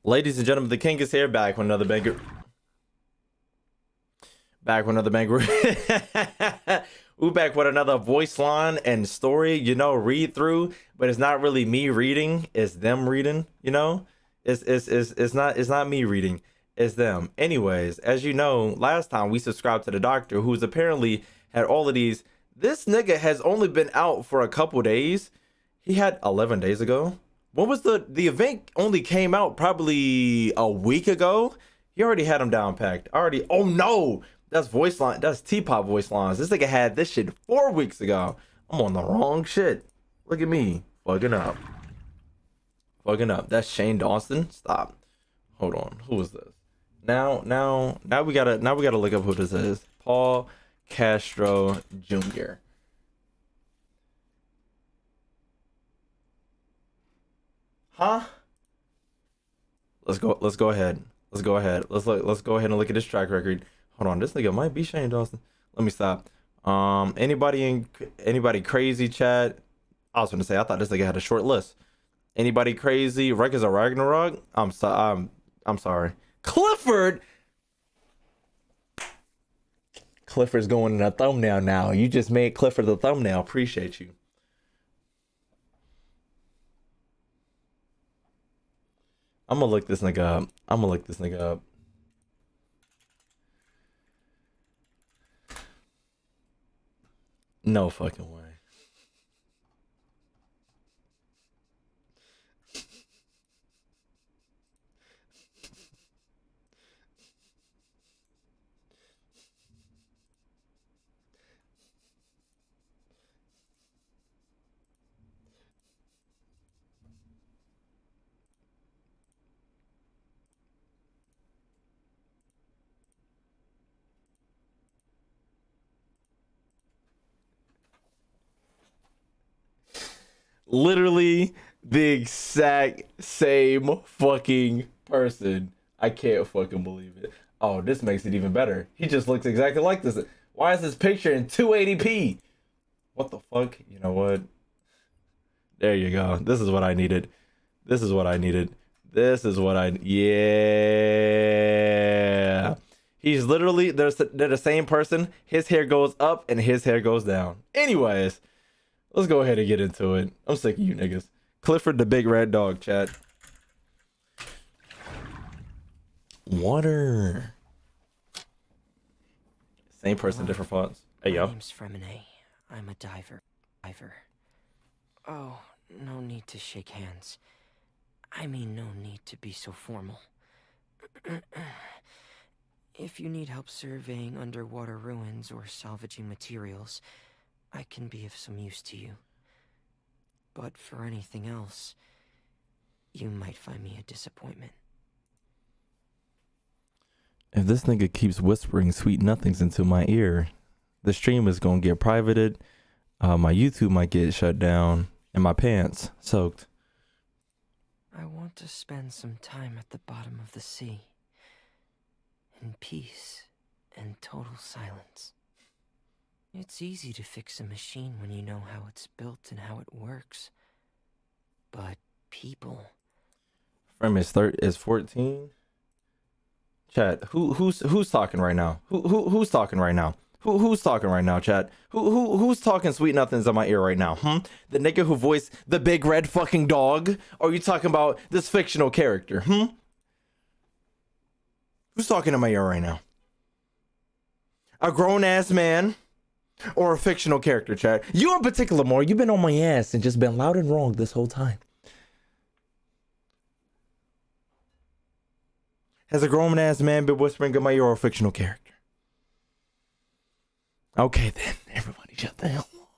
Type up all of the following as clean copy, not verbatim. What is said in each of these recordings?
Ladies and gentlemen, the king is here, back with another banger. Back with another banger. We're back with another voice line and story, read through, but it's not really me reading, it's them reading, It's not me reading, it's them. Anyways, as you know, last time we subscribed to the doctor who's apparently had all of these. This nigga has only been out for a couple days. He had 11 days ago. When was the event only came out probably a week ago? He already had them down packed. Already. Oh no, that's voice line. That's T-pop voice lines. This nigga had this shit 4 weeks ago. I'm on the wrong shit. Look at me, fucking up. Fucking up. That's Shane Dawson. Stop. Hold on. Who is this? Now we gotta look up who this is. Paul Castro Jr. Huh? Let's go ahead. Let's go ahead and look at this track record. Hold on, this nigga might be Shane Dawson. Let me stop. Anybody crazy, chat? I was gonna say I thought this nigga had a short list. Anybody crazy? Records of Ragnarok? I'm sorry. Clifford. Clifford's going in a thumbnail now. You just made Clifford the thumbnail. Appreciate you. I'm gonna look this nigga up. No fucking way. Literally the exact same fucking person. I can't fucking believe it. Oh, this makes it even better. He just looks exactly like this. Why is this picture in 280p? What the fuck? You know what? There you go. This is what I needed. Yeah. He's literally, they're the same person. His hair goes up and his hair goes down. Anyways. Let's go ahead and get into it. I'm sick of you niggas. Clifford the big red dog, chat. Water. Same person, different fonts. Hey, yo. My name's Freminet. I'm a diver. Oh, no need to shake hands. I mean, no need to be so formal. If you need help surveying underwater ruins or salvaging materials, I can be of some use to you. But for anything else, you might find me a disappointment. If this nigga keeps whispering sweet nothings into my ear, the stream is gonna get privated, my YouTube might get shut down, and my pants soaked. I want to spend some time at the bottom of the sea, in peace and total silence. It's easy to fix a machine when you know how it's built and how it works. But people... Frame is 14. Chat, who's talking right now? Who's talking right now? Who's talking right now, chat? Who's talking sweet nothings in my ear right now? The nigga who voiced the big red fucking dog? Or are you talking about this fictional character? Who's talking in my ear right now? A grown ass man? Or a fictional character, chat? You in particular, more. You've been on my ass and just been loud and wrong this whole time. Has a grown ass man been whispering in my ear or a fictional character? Okay then, everybody shut the hell up.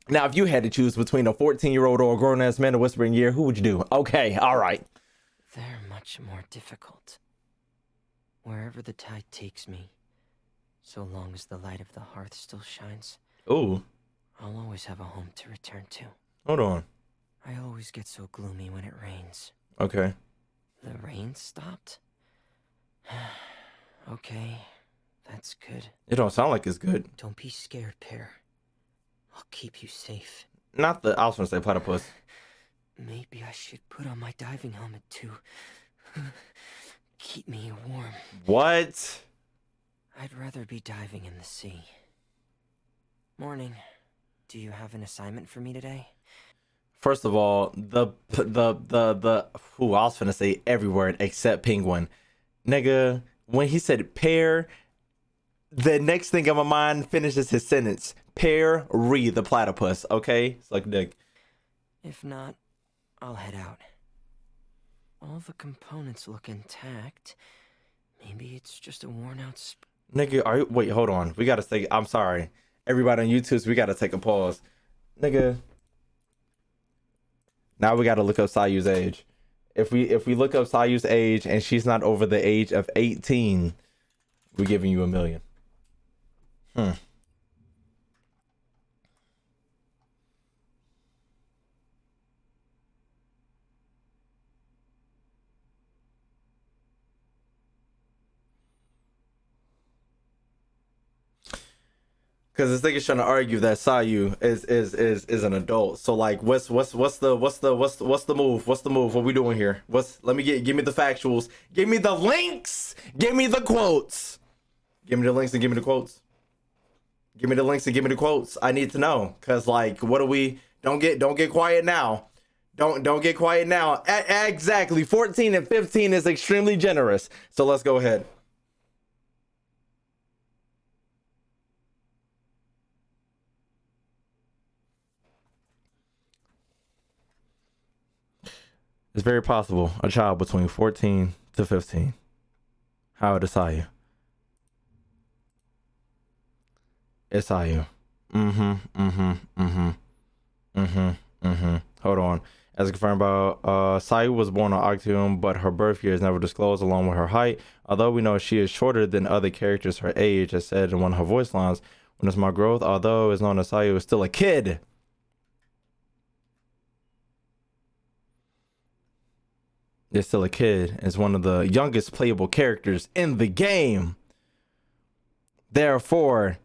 Now, if you had to choose between a 14-year-old or a grown ass man to whisper in your ear, who would you do? Okay, alright. They're much more difficult. Wherever the tide takes me, so long as the light of the hearth still shines. Ooh. I'll always have a home to return to. Hold on. I always get so gloomy when it rains. Okay. The rain stopped? Okay, that's good. It don't sound like it's good. Don't be scared, Pear. I'll keep you safe. Not the, I was gonna say platypus. Maybe I should put on my diving helmet to keep me warm. What? I'd rather be diving in the sea. Morning. Do you have an assignment for me today? First of all, I was finna say every word except penguin. Nigga, when he said pear, the next thing in my mind finishes his sentence. Pear, the platypus, okay? Suck dick. If not, I'll head out. All the components look intact. Maybe it's just a worn-out Nigga, wait, hold on. We gotta say, I'm sorry. Everybody on YouTube, we gotta take a pause. Nigga. Now we gotta look up Sayu's age. If we look up Sayu's age and she's not over the age of 18, we're giving you $1 million. Because this nigga's trying to argue that Sayu is an adult. So like, what's the move? What's the move? What we doing here? Give me the factuals. Give me the links. Give me the quotes. Give me the links and give me the quotes. Give me the links and give me the quotes. I need to know. Cause like, what do we? Don't get quiet now. Don't get quiet now. Exactly. 14 and 15 is extremely generous. So let's go ahead. It's very possible a child between 14 to 15. How old is Sayu? It's Sayu. Hold on. As confirmed by Sayu was born on Octium, but her birth year is never disclosed along with her height. Although we know she is shorter than other characters her age, as said in one of her voice lines. When it's my growth, although it's known as Sayu is still a kid. Is still a kid, is one of the youngest playable characters in the game. Therefore,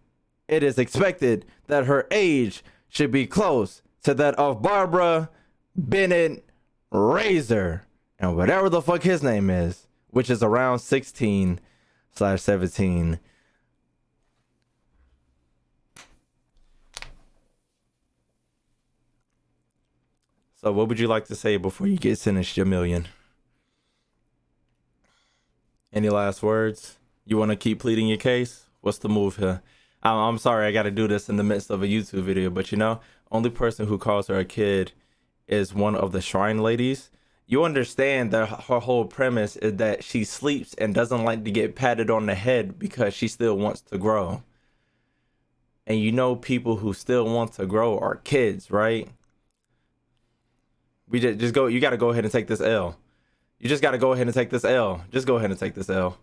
it is expected that her age should be close to that of Barbara Bennett Razor and whatever the fuck his name is, which is around 16/17. So what would you like to say before you get sentenced your $1 million? Any last words? You want to keep pleading your case? What's the move here? I'm sorry, I got to do this in the midst of a YouTube video, but you know, only person who calls her a kid is one of the shrine ladies. You understand that her whole premise is that she sleeps and doesn't like to get patted on the head because she still wants to grow. And you know, people who still want to grow are kids, right? We just go. You got to go ahead and take this L. You just got to go ahead and take this L. Just go ahead and take this L.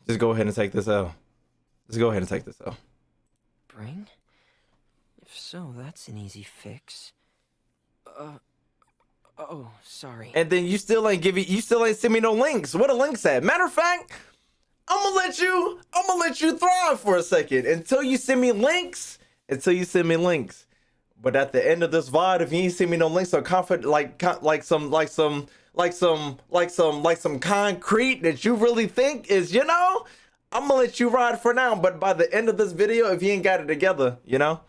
Just go ahead and take this L. Just go ahead and take this L. Bring? If so, that's an easy fix. Oh, sorry. And then you still ain't send me no links. What a links at? Matter of fact, I'm gonna let you thrive for a second until you send me links. But at the end of this VOD, if you ain't send me no links or like some concrete that you really think is, you know, I'm gonna let you ride for now. But by the end of this video, if you ain't got it together, you know.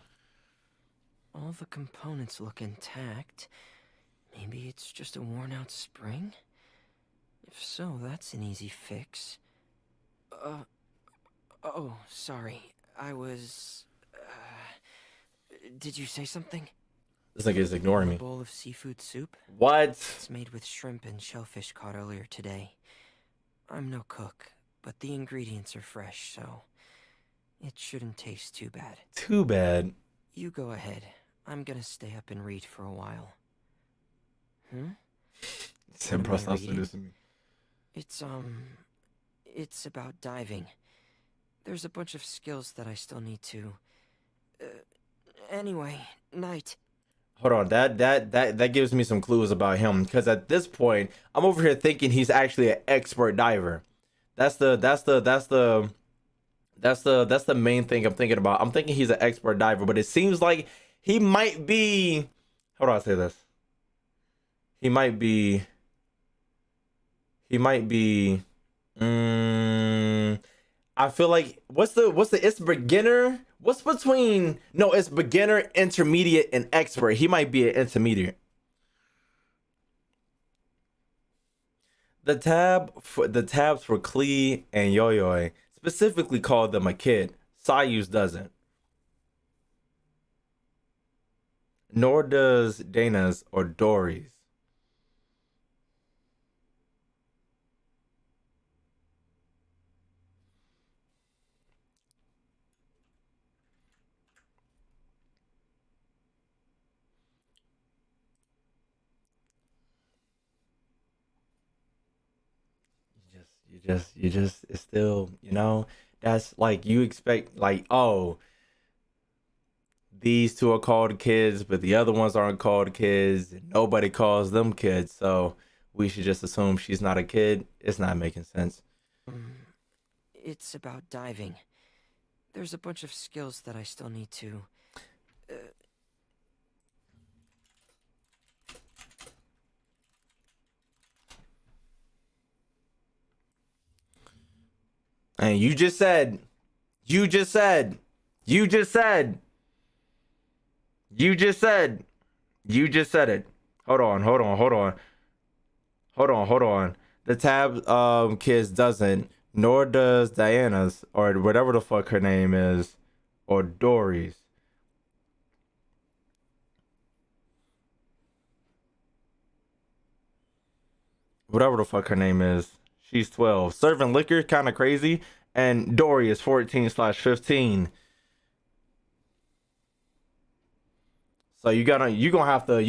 All the components look intact. Maybe it's just a worn-out spring? If so, that's an easy fix. Oh, sorry. I was... Did you say something? This nigga is ignoring me. A bowl of seafood soup? What? It's made with shrimp and shellfish caught earlier today. I'm no cook, but the ingredients are fresh, so it shouldn't taste too bad. Too bad. You go ahead. I'm gonna stay up and read for a while. Sam Prost introducing me. It's about diving. There's a bunch of skills that I still need to... Anyway, night. Hold on, that gives me some clues about him, because at this point, I'm over here thinking he's actually an expert diver. That's the That's the main thing I'm thinking about. I'm thinking he's an expert diver, but it seems like he might be. How do I say this? He might be. He might be. I feel like what's the it's beginner. What's between? No, it's beginner, intermediate, and expert. He might be an intermediate. The tabs for Klee and Yoyoi specifically called them a kid. Sayus doesn't. Nor does Dana's or Dory's. You just it's still, that's like you expect, like, oh, these two are called kids, but the other ones aren't called kids, and nobody calls them kids, so we should just assume she's not a kid. It's not making sense. It's about diving. There's a bunch of skills that I still need to... And you just said you just said you just said you just said you just said it. Hold on. The tab kids doesn't, nor does Diana's or whatever the fuck her name is, or Dory's. Whatever the fuck her name is. She's 12. Serving liquor, kind of crazy. And Dory is 14/15. So you gonna have to,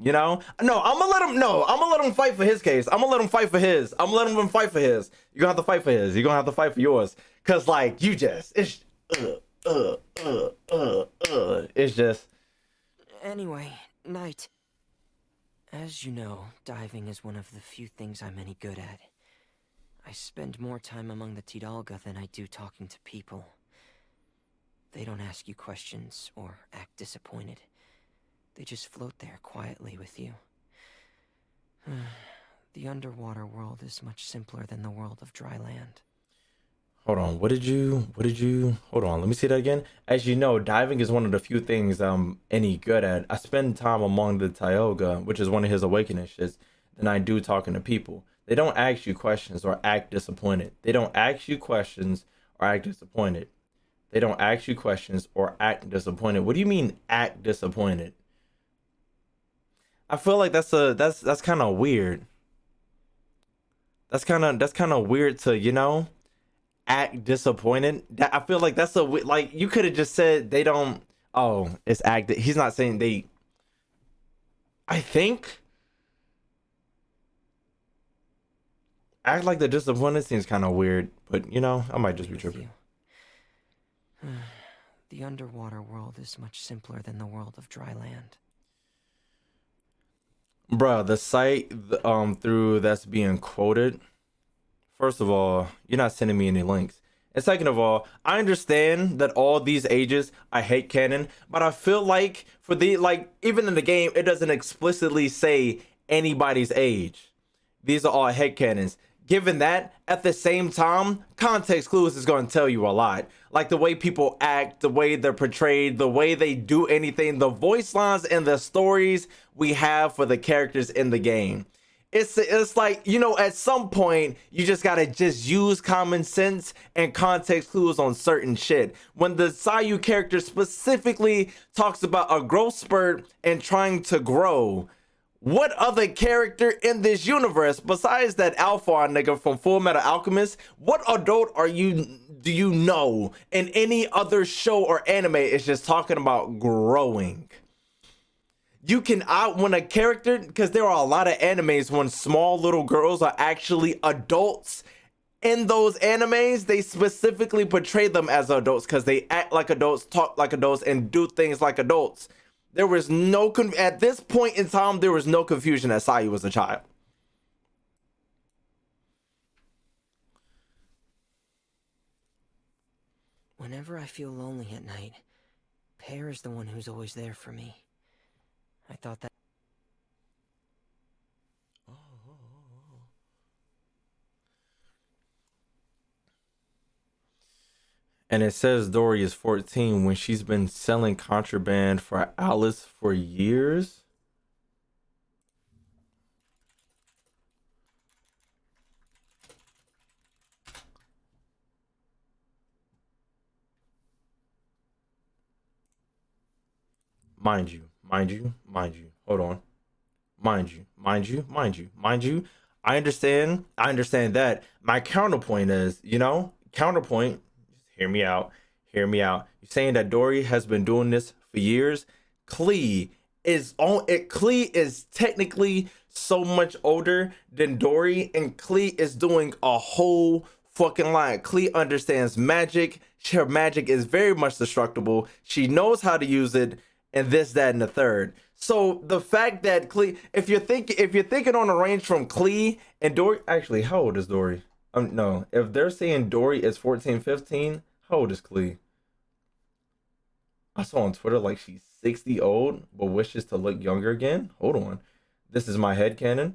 No, I'm gonna let him fight for his case. I'm gonna let him fight for his. I'm letting him fight for his. You're gonna have to fight for his. You're gonna have to fight for yours. Cause like it's it's just. Anyway, Knight. As you know, diving is one of the few things I'm any good at. I spend more time among the Tidalga than I do talking to people. They don't ask you questions or act disappointed. They just float there quietly with you. The underwater world is much simpler than the world of dry land. Hold on, what did you, hold on, let me see that again. As you know, diving is one of the few things I'm any good at. I spend time among the Tioga, which is one of his awakening shits, than I do talking to people. They don't ask you questions or act disappointed. They don't ask you questions or act disappointed. They don't ask you questions or act disappointed. What do you mean act disappointed? I feel like that's kind of weird. That's kind of weird to, act disappointed. I feel like that's like you could have just said they don't. Oh, it's act. He's not saying they. I think act like they're disappointed seems kind of weird, but I might just be tripping. The underwater world is much simpler than the world of dry land. Bruh, the site through that's being quoted. First of all, you're not sending me any links. And second of all, I understand that all these ages I hate canon, but I feel like even in the game, it doesn't explicitly say anybody's age. These are all headcanons. Given that, at the same time, context clues is going to tell you a lot. Like the way people act, the way they're portrayed, the way they do anything, the voice lines and the stories we have for the characters in the game. It's like, at some point, you just gotta just use common sense and context clues on certain shit. When the Sayu character specifically talks about a growth spurt and trying to grow, what other character in this universe, besides that Alpha nigga from Full Metal Alchemist, what adult do you know in any other show or anime is just talking about growing? You can when a character, because there are a lot of animes when small little girls are actually adults. In those animes, they specifically portray them as adults because they act like adults, talk like adults, and do things like adults. There was at this point in time, there was no confusion that Sayu was a child. Whenever I feel lonely at night, Pear is the one who's always there for me. I thought that... And it says Dory is 14 when she's been selling contraband for Alice for years. Mind you, mind you, mind you. Hold on. Mind you, mind you, mind you, mind you. I understand. I understand that. My counterpoint is, counterpoint. Just hear me out. Hear me out. You're saying that Dory has been doing this for years. Klee is on it. Klee is technically so much older than Dory, and Klee is doing a whole fucking lot. Klee understands magic. Her magic is very much destructible. She knows how to use it, and this, that, and the third. So the fact that Klee, if you're thinking on a range from Klee and Dory, actually, how old is Dory? No, if they're saying Dory is 14, 15, how old is Klee? I saw on Twitter like she's 60 old, but wishes to look younger again. Hold on, this is my headcanon.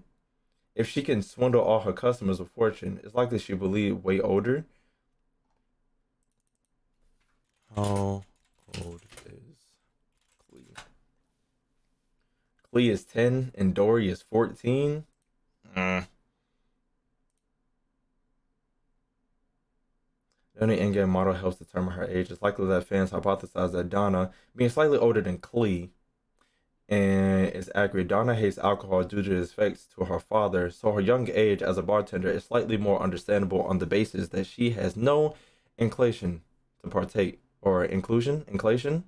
If she can swindle all her customers with fortune, it's likely she believe way older. How old is Klee? Klee is 10 and Dory is 14. The only in-game model helps determine her age. It's likely that fans hypothesize that Donna, being slightly older than Klee, and is accurate. Donna hates alcohol due to its effects to her father, so her young age as a bartender is slightly more understandable on the basis that she has no inclination to partake, or inclination.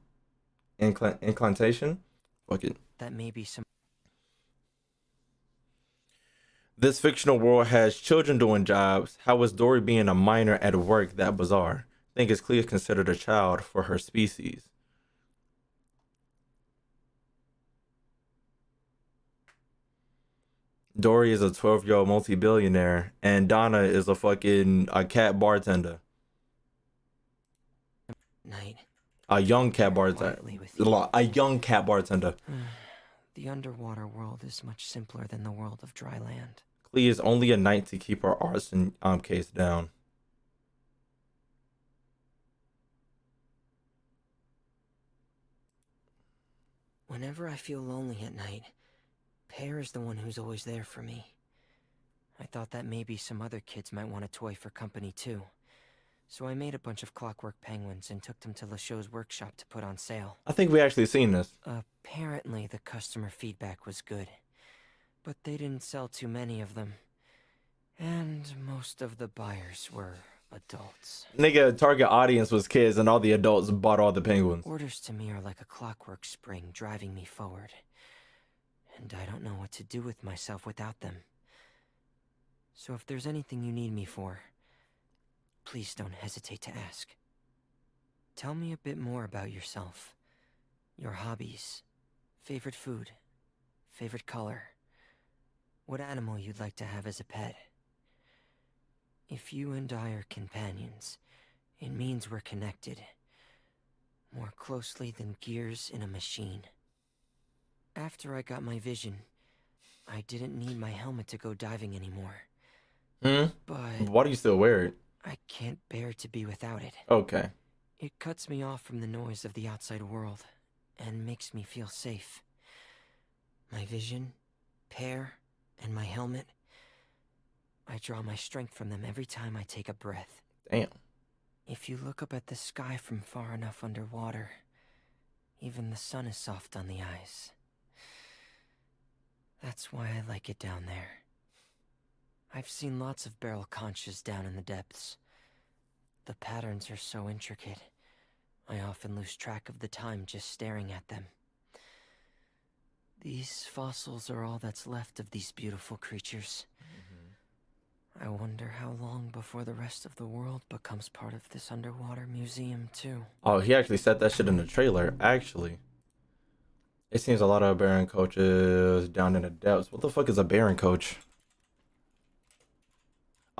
Fuck it. That may be some... This fictional world has children doing jobs. How is Dory being a minor at work that bizarre? I think is Clea considered a child for her species. Dory is a 12-year-old multi-billionaire, and Donna is a cat bartender. Night. A young cat bartender. A young cat bartender. The underwater world is much simpler than the world of dry land. Clea is only a knight to keep her arson case down. Whenever I feel lonely at night, Pear is the one who's always there for me. I thought that maybe some other kids might want a toy for company too. So I made a bunch of clockwork penguins and took them to LeChaux's workshop to put on sale. I think we actually seen this. Apparently the customer feedback was good, but they didn't sell too many of them. And most of the buyers were adults. Nigga, target audience was kids and all the adults bought all the penguins. Orders to me are like a clockwork spring driving me forward. And I don't know what to do with myself without them. So if there's anything you need me for, please don't hesitate to ask. Tell me a bit more about yourself. Your hobbies, favorite food, favorite color, what animal you'd like to have as a pet. If you and I are companions, it means we're connected. More closely than gears in a machine. After I got my vision, I didn't need my helmet to go diving anymore. But why do you still wear it? I can't bear to be without it. Okay. It cuts me off from the noise of the outside world and makes me feel safe. My vision, Pear, and my helmet, I draw my strength from them every time I take a breath. Damn. If you look up at the sky from far enough underwater, even the sun is soft on the eyes. That's why I like it down there. I've seen lots of barrel conches down in the depths. The patterns are so intricate, I often lose track of the time just staring at them. These fossils are all that's left of these beautiful creatures. I wonder how long before the rest of the world becomes part of this underwater museum, too. Oh, he actually said that shit in the trailer, actually. It seems a lot of Baron coaches down in the depths. What the fuck is a Baron coach?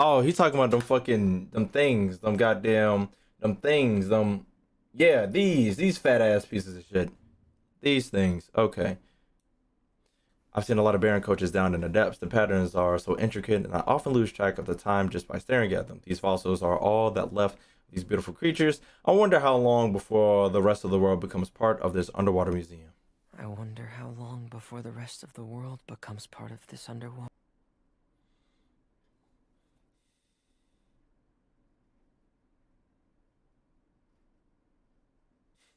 Oh, he's talking about them things, them goddamn Them things, yeah, these fat ass pieces of shit. These things. Okay. I've seen a lot of Baron coaches down in the depths. The patterns are so intricate, and I often lose track of the time just by staring at them. These fossils are all that left these beautiful creatures. I wonder how long before the rest of the world becomes part of this underwater museum. I wonder how long before the rest of the world becomes part of this underwater.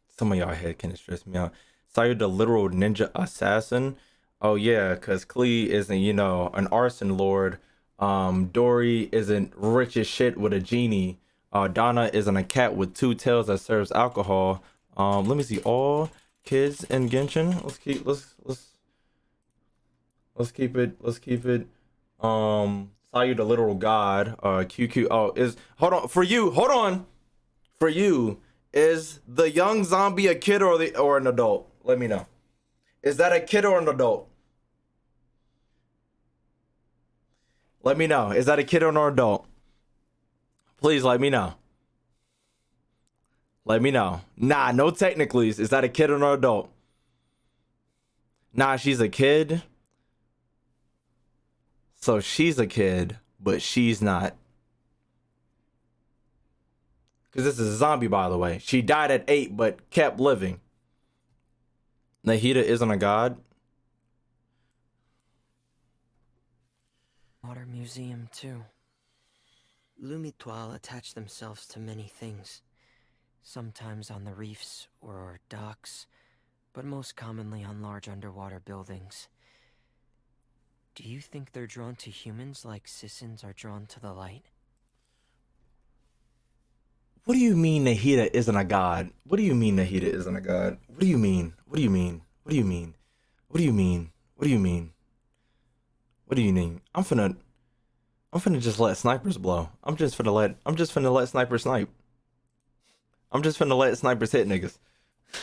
Some of y'all head can stress me out. Saw you the literal ninja assassin. Oh yeah, cause Klee isn't, an arson lord. Dory isn't rich as shit with a genie. Donna isn't a cat with two tails that serves alcohol. Let me see. All kids in Genshin. Let's keep it. Saw you the literal god. QQ. Oh, is hold on for you. Hold on for you. Is the young zombie a kid or an adult? Let me know. Is that a kid or an adult? Let me know. Is that a kid or an adult? Please let me know. Let me know. Nah, no technicallys. Is that a kid or an adult? Nah, she's a kid. So she's a kid, but she's not. Because this is a zombie, by the way. She died at 8, but kept living. Nahida isn't a god. Water museum, too. Lumitoile attach themselves to many things. Sometimes on the reefs or docks, but most commonly on large underwater buildings. Do you think they're drawn to humans like Sissons are drawn to the light? What do you mean Nahida isn't a god? What do you mean Nahida isn't a god? What do you mean? What do you mean? What do you mean? What do you mean? What do you mean? What do you mean? I'm finna just let snipers blow. I'm just finna let snipers snipe. I'm just finna let snipers hit niggas.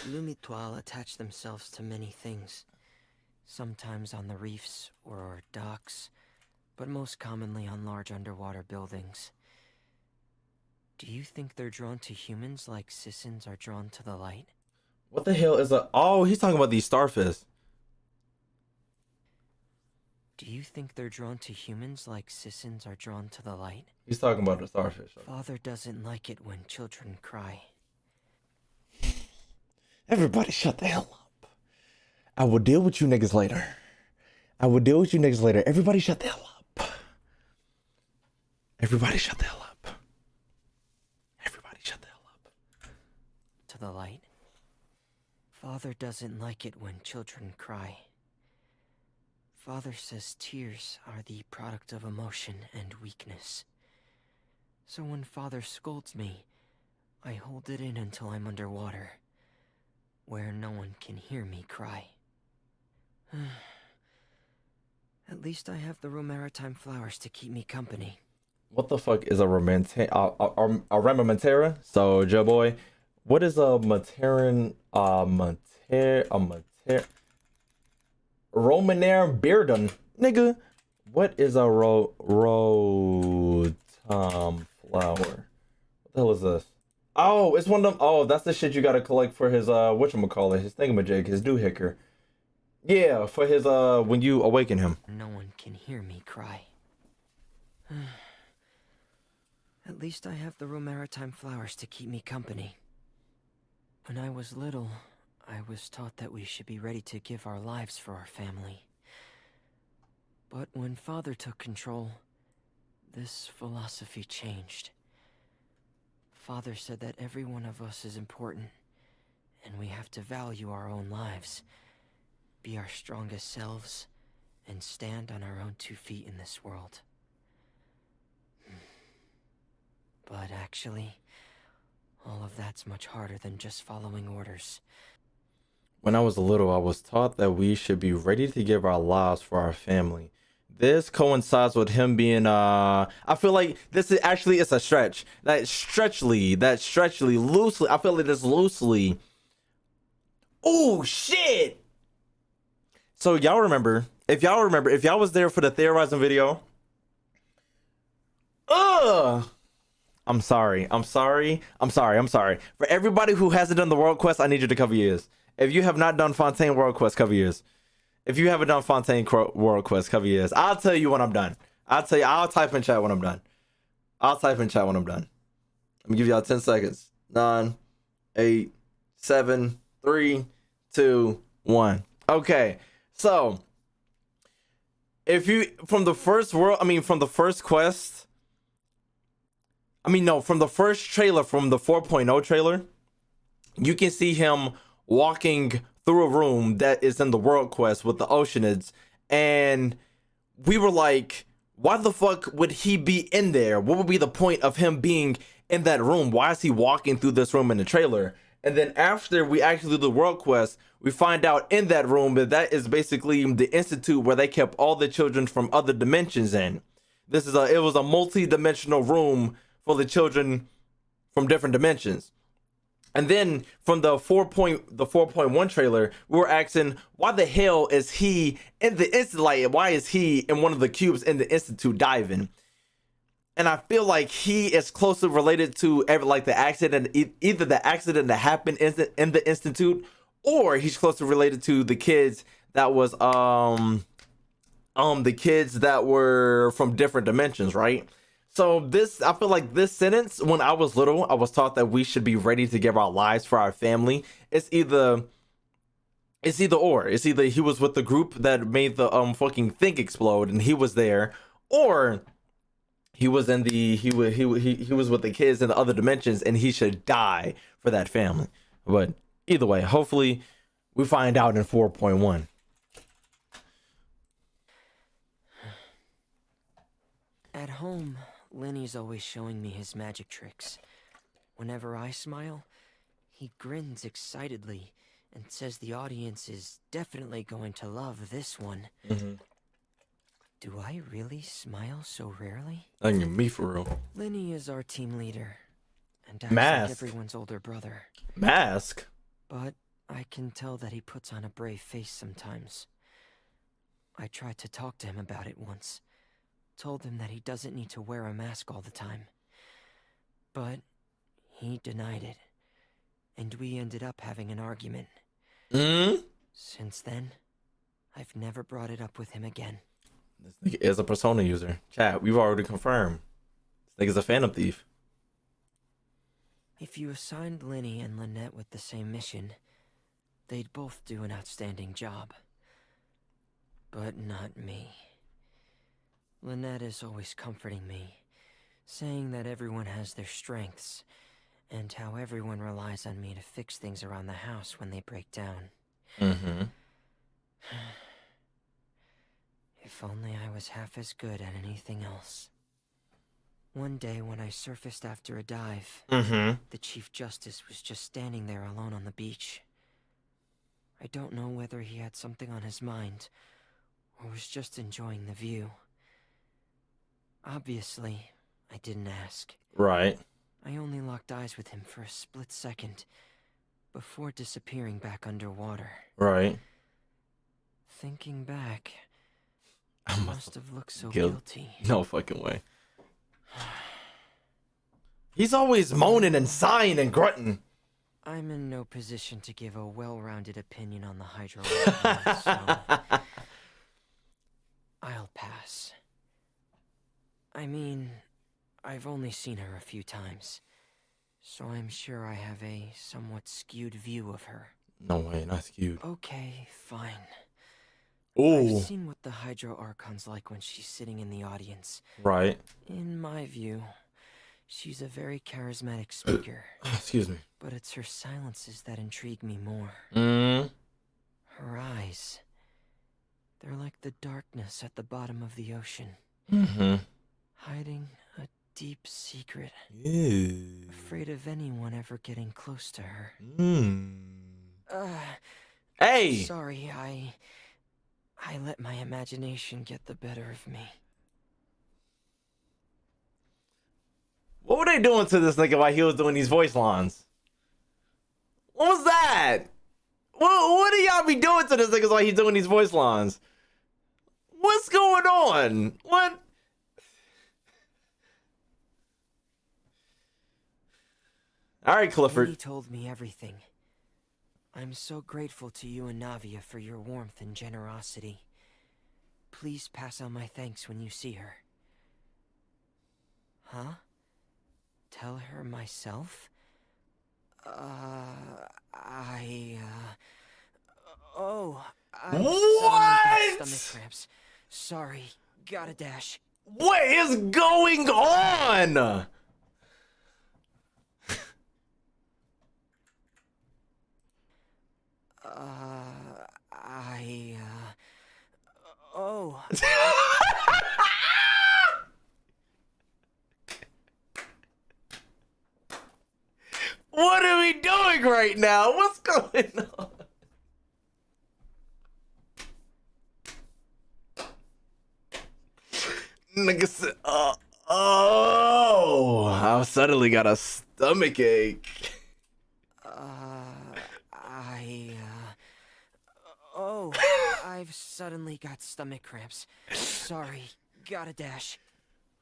Lumitoile attach themselves to many things. Sometimes on the reefs or docks, but most commonly on large underwater buildings. Do you think they're drawn to humans like Sissons are drawn to the light? What the hell is a... Oh, he's talking about these starfish. Do you think they're drawn to humans like Sissons are drawn to the light? He's talking about the starfish. Father doesn't like it when children cry. Everybody shut the hell up. I will deal with you niggas later. Everybody shut the hell up. Everybody shut the hell up. To the light. Father doesn't like it when children cry. Father says tears are the product of emotion and weakness. So when Father scolds me, I hold it in until I'm underwater, where no one can hear me cry. At least I have the Romaritime flowers to keep me company. What the fuck is a Remomentera? So, Joe boy, what is a Materan? Romaner Bearden, nigga. What is a Rotom flower? What the hell is this? Oh, it's one of them. Oh, that's the shit you gotta collect for his whatchamacallit, his thingamajig, his doohicker. Yeah, for his when you awaken him. No one can hear me cry. At least I have the Romaritime flowers to keep me company. When I was little, I was taught that we should be ready to give our lives for our family. But when Father took control, this philosophy changed. Father said that every one of us is important, and we have to value our own lives, be our strongest selves, and stand on our own 2 feet in this world. But actually, all of that's much harder than just following orders. When I was little, I was taught that we should be ready to give our lives for our family. This coincides with him being I feel like this is actually, it's a stretch. That stretchly, loosely. I feel like this loosely. Oh shit. So if y'all was there for the theorizing video. I'm sorry. I'm sorry. I'm sorry. I'm sorry. For everybody who hasn't done the world quest, I need you to cover your ears. If you have not done Fontaine world quest, cover your ears. If you haven't done Fontaine world quest, cover your ears. I'll tell you when I'm done. I'll tell you. I'll type in chat when I'm done. I'll type in chat when I'm done. I'm gonna give y'all 10 seconds. 9, 8, 7, 3, 2, 1. Okay. So if you from the first from the first quest, from the first trailer, from the 4.0 trailer, you can see him walking through a room that is in the world quest with the Oceanids, and we were like, why the fuck would he be in there? What would be the point of him being in that room? Why is he walking through this room in the trailer? And then after we actually do the world quest, we find out in that room that is basically the institute where they kept all the children from other dimensions in. It was a multi-dimensional room for the children from different dimensions. And then from the 4.1 trailer, we were asking, why the hell is he in the institute? Like, why is he in one of the cubes in the institute diving? And I feel like he is closely related to the accident, either the accident that happened in the institute, or he's closely related to the kids that was the kids that were from different dimensions, right? So I feel like this sentence, when I was little, I was taught that we should be ready to give our lives for our family. It's either or. It's either he was with the group that made the fucking thing explode and he was there, or he was with the kids in the other dimensions and he should die for that family. But either way, hopefully we find out in 4.1. At home, Lenny's always showing me his magic tricks. Whenever I smile, he grins excitedly and says the audience is definitely going to love this one. Mm-hmm. Do I really smile so rarely? I mean, me for real. Lenny is our team leader, and acts Mask. like everyone's older brother. Mask? But I can tell that he puts on a brave face sometimes. I tried to talk to him about it once. Told him that he doesn't need to wear a mask all the time. But he denied it, and we ended up having an argument. Since then, I've never brought it up with him again. This nigga is a Persona user. Chat, we've already confirmed. This nigga's a Phantom Thief. If you assigned Lenny and Lynette with the same mission, they'd both do an outstanding job. But not me. Lynette is always comforting me, saying that everyone has their strengths, and how everyone relies on me to fix things around the house when they break down. Mm-hmm. If only I was half as good at anything else. One day when I surfaced after a dive, the Chief Justice was just standing there alone on the beach. I don't know whether he had something on his mind, or was just enjoying the view. Obviously, I didn't ask. Right. I only locked eyes with him for a split second, before disappearing back underwater. Right. Thinking back, I must have looked so guilty. No fucking way. He's always moaning and sighing and grunting. I'm in no position to give a well-rounded opinion on the Hydro right now, so I'll pass. I mean, I've only seen her a few times, so I'm sure I have a somewhat skewed view of her. No way, not skewed. Okay, fine. Ooh. I've seen what the Hydro Archon's like when she's sitting in the audience. Right. In my view, she's a very charismatic speaker. Excuse me. But it's her silences that intrigue me more. Her eyes. They're like the darkness at the bottom of the ocean. Hiding a deep secret. Ew. Afraid of anyone ever getting close to her. Hey! Sorry, I let my imagination get the better of me. What were they doing to this nigga while he was doing these voice lines? What was that? What do y'all be doing to this nigga while he's doing these voice lines? What's going on? What? All right, Lily Clifford. told me everything. I'm so grateful to you and Navia for your warmth and generosity. Please pass on my thanks when you see her. Huh? Tell her myself? Oh, I've suddenly got stomach What? cramps. Sorry, gotta dash. What is going on? Oh, What are we doing right now? What's going on? Nigga said, oh, I suddenly got a stomach ache. oh, I've suddenly got stomach cramps. Sorry, gotta dash.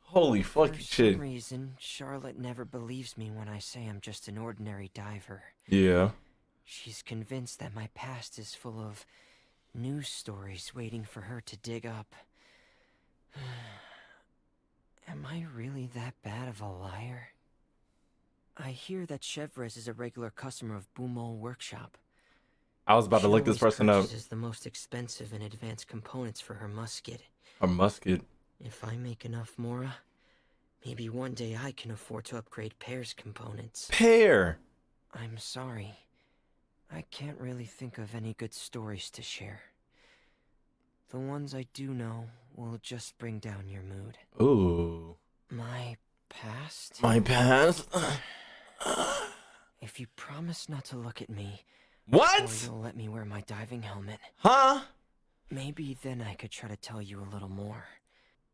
Holy For fucking some shit. reason, Charlotte never believes me when I say I'm just an ordinary diver. Yeah. She's convinced that my past is full of news stories waiting for her to dig up. Am I really that bad of a liar? I hear that Chevres is a regular customer of Boumol Workshop. I was about to She look this always person up. purchases the most expensive and advanced components for her musket. A musket. If I make enough Mora, maybe one day I can afford to upgrade Pear's components. Pear. I'm sorry. I can't really think of any good stories to share. The ones I do know will just bring down your mood. Ooh. My past? My past. If you promise not to look at me, What? or you'll let me wear my diving helmet, Huh? maybe then I could try to tell you a little more.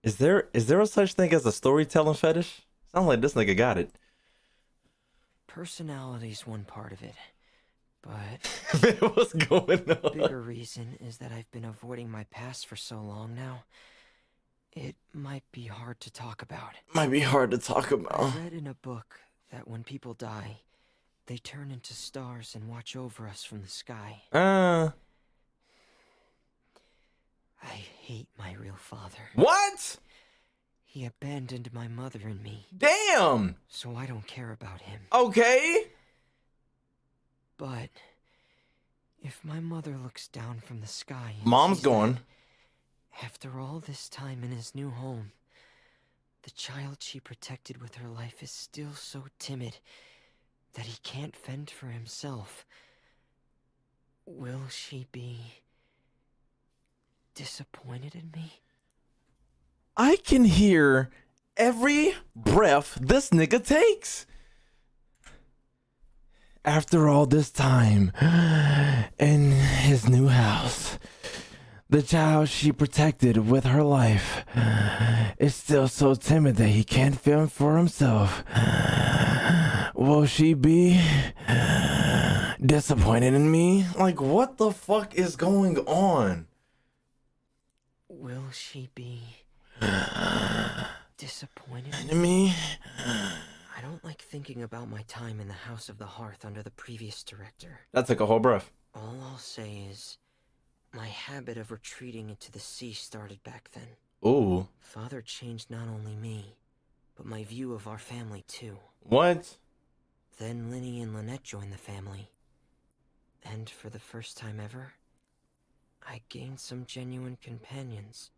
Is there a such thing as a storytelling fetish? Sounds like this nigga got it. Personality's one part of it, but What's going the on? bigger reason is that I've been avoiding my past for so long now. It might be hard to talk about. Might be hard to talk I about. read in a book that when people die, they turn into stars and watch over us from the sky. I hate my real father. What? He abandoned my mother and me, Damn. so I don't care about him. Okay. But if my mother looks down from the sky and Mom's sees gone. that, after all this time in his new home, the child she protected with her life is still so timid that he can't fend for himself, will she be disappointed in me? I can hear every breath this nigga takes. After all this time in his new house, the child she protected with her life is still so timid that he can't fend for himself. Will she be disappointed in me? Like, what the fuck is going on? Will she be disappointed in In me? I don't like thinking about my time in the House of the Hearth under the previous director. That took a whole breath. All I'll say is, my habit of retreating into the sea started back then. Ooh. Father changed not only me, but my view of our family too. What? Then Linny and Lynette joined the family. And for the first time ever, I gained some genuine companions.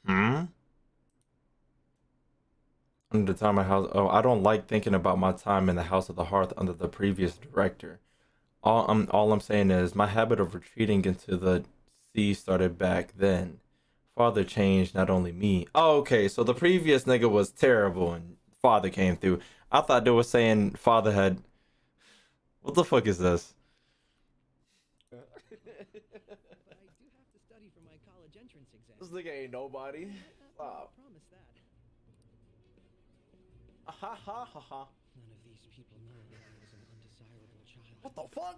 Hmm? Under the time of house. Oh, I don't like thinking about my time in the House of the Hearth under the previous director. All I'm saying is my habit of retreating into the sea started back then. Father changed not only me. Oh, okay, so the previous nigga was terrible and father came through. I thought they were saying father had. What the fuck is this? But I do have to study for my college entrance exam. This nigga ain't nobody. Stop. Promise that. Ha ha ha ha. None of these people know that I was an undesirable child. What the fuck?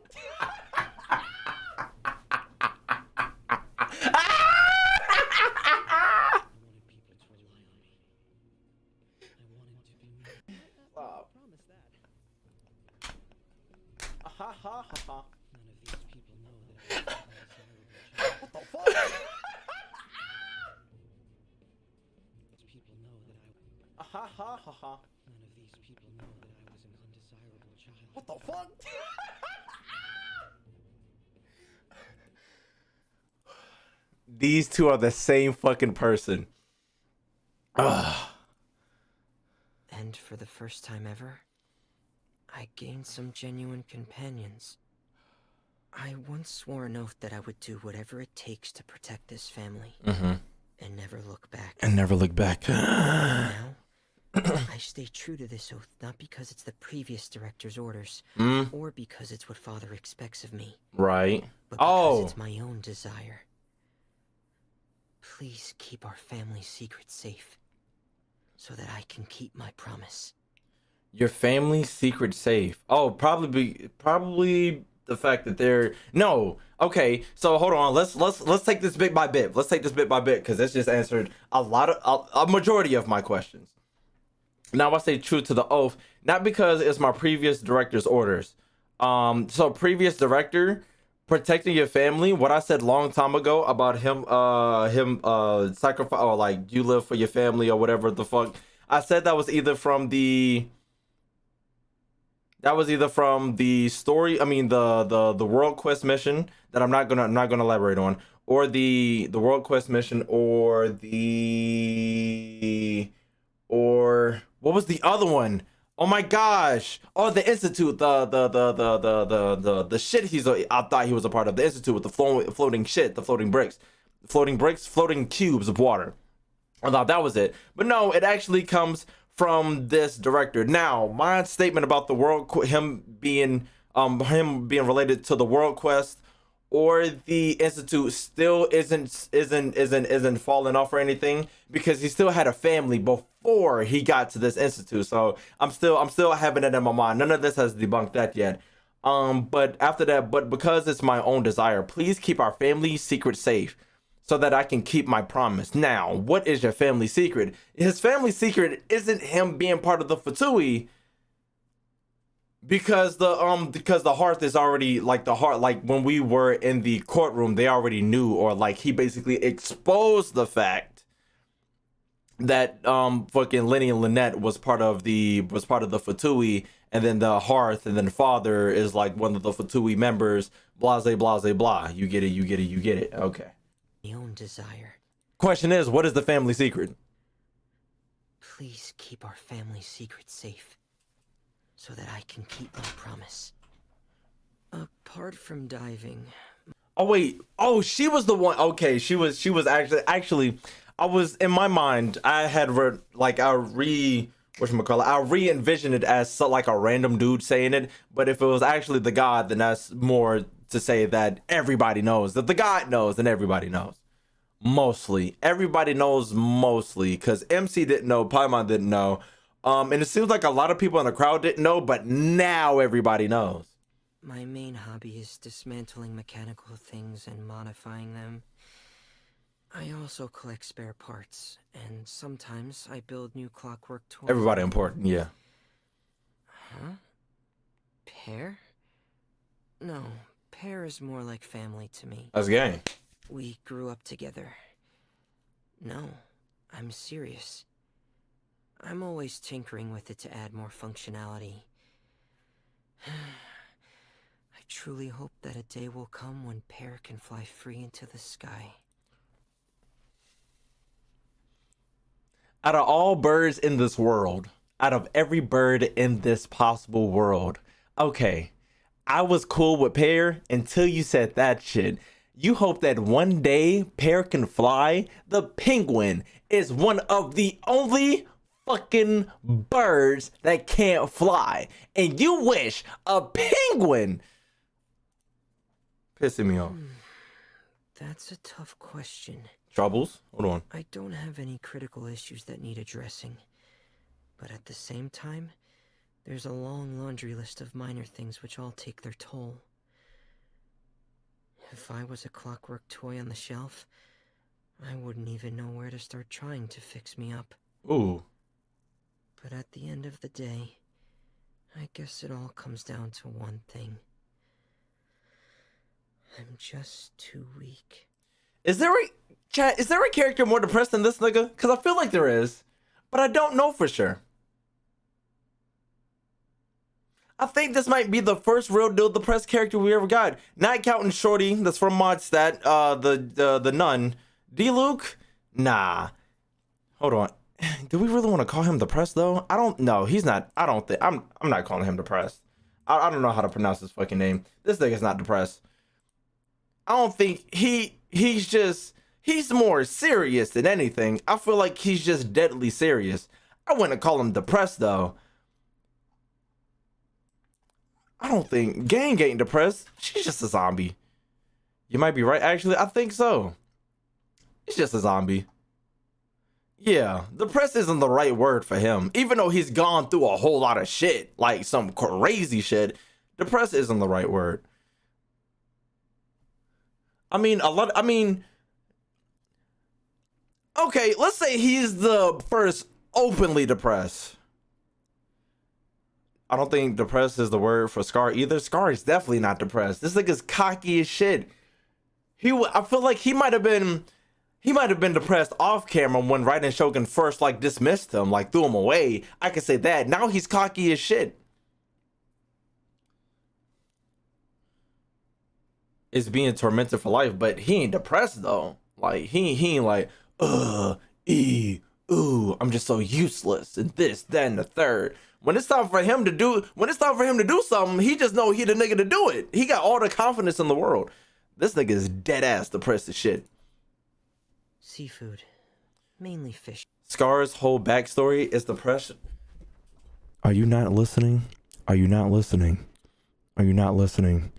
I wanted people to rely on me. I wanted to be me. Stop. Promise that. ha ha ha. None of these people know that I was an undesirable child. What the fuck? These two are the same fucking person. Ugh. And for the first time ever, I gained some genuine companions. I once swore an oath that I would do whatever it takes to protect this family. And never look back. And never look back. Now, I stay true to this oath, not because it's the previous director's orders, or because it's what Father expects of me, Right. but because it's my own desire. Please keep our family secret safe, so that I can keep my promise. Your family's secret safe. Oh, probably the fact that they're no. Okay, so hold on. Let's take this bit by bit. Let's take this bit by bit because this just answered a majority of my questions. Now I say true to the oath, not because it's my previous director's orders. So previous director protecting your family. What I said long time ago about him sacrifice or like you live for your family or whatever the fuck. I said that was either from the. That was either from the story. I mean the world quest mission that I'm not gonna elaborate on, or the world quest mission, or what was the other one? Oh my gosh! Oh, the institute, the shit I thought he was a part of, the institute with the floating shit, the floating bricks, floating cubes of water. I thought that was it, but no, it actually comes from this director. Now, my statement about the him being related to the world quest or the institute still isn't falling off or anything, because he still had a family before he got to this institute. So I'm still having it in my mind. None of this has debunked that yet. But after that, but because it's my own desire, please keep our family secret safe so that I can keep my promise. Now, what is your family secret? His family secret isn't him being part of the Fatui, because the hearth is already like when we were in the courtroom, they already knew, or like he basically exposed the fact that fucking Lenny and Lynette was part of the Fatui, and then the hearth, and then father is like one of the Fatui members, blase blase blah. You get it. Okay. My own desire. Question is, what is the family secret? Please keep our family secret safe, so that I can keep my promise. Apart from diving. Oh wait. Oh, she was the one. Okay, she was actually. I was in my mind. I had I re-envisioned it as like a random dude saying it. But if it was actually the god, then that's more to say that everybody knows, that the god knows, and everybody knows. Mostly everybody knows, because MC didn't know, Paimon didn't know, and it seems like a lot of people in the crowd didn't know, but now everybody knows. My main hobby is dismantling mechanical things and modifying them. I also collect spare parts, and sometimes I build new clockwork toys. Everybody important, yeah. Huh? Pear? No, Pear is more like family to me. That's gang. We grew up together. No, I'm serious. I'm always tinkering with it to add more functionality. I truly hope that a day will come when Pear can fly free into the sky. Out of all birds in this world, out of every bird in this possible world, okay, I was cool with Pear until you said that shit. You hope that one day Pear can fly? The penguin is one of the only fucking birds that can't fly. And you wish a penguin... Pissing me off. That's a tough question. Troubles? Hold on. I don't have any critical issues that need addressing. But at the same time, there's a long laundry list of minor things which all take their toll. If I was a clockwork toy on the shelf, I wouldn't even know where to start trying to fix me up. Ooh. But at the end of the day, I guess it all comes down to one thing. I'm just too weak. Is there a character more depressed than this nigga? Because I feel like there is. but I don't know for sure. I think this might be the first real deal depressed character we ever got. Not counting Shorty, that's from Modstat, the nun. D-Luke? Nah. Hold on. Do we really want to call him depressed though? I don't know. He's not. I don't think. I'm not calling him depressed. I don't know how to pronounce his fucking name. This nigga's not depressed. I don't think he's more serious than anything. I feel like he's just deadly serious. I wouldn't call him depressed though. I don't think Gang ain't depressed. She's just a zombie. You might be right. Actually, I think so. He's just a zombie. Yeah, depressed isn't the right word for him. Even though he's gone through a whole lot of shit, like some crazy shit, depressed isn't the right word. Okay, let's say he's the first openly depressed. I don't think depressed is the word for Scar either. Scar is definitely not depressed. This nigga's cocky as shit. I feel like he might have been depressed off camera when Raiden Shogun first like dismissed him, like threw him away. I can say that. Now he's cocky as shit. Is being tormented for life, but he ain't depressed though. Like he ain't like, I'm just so useless and this, that, and the third. When it's time for him to do something, he just know he the nigga to do it. He got all the confidence in the world. This nigga is dead ass depressed as shit. Seafood. Mainly fish. Scar's whole backstory is depression. Are you not listening? Are you not listening? Are you not listening?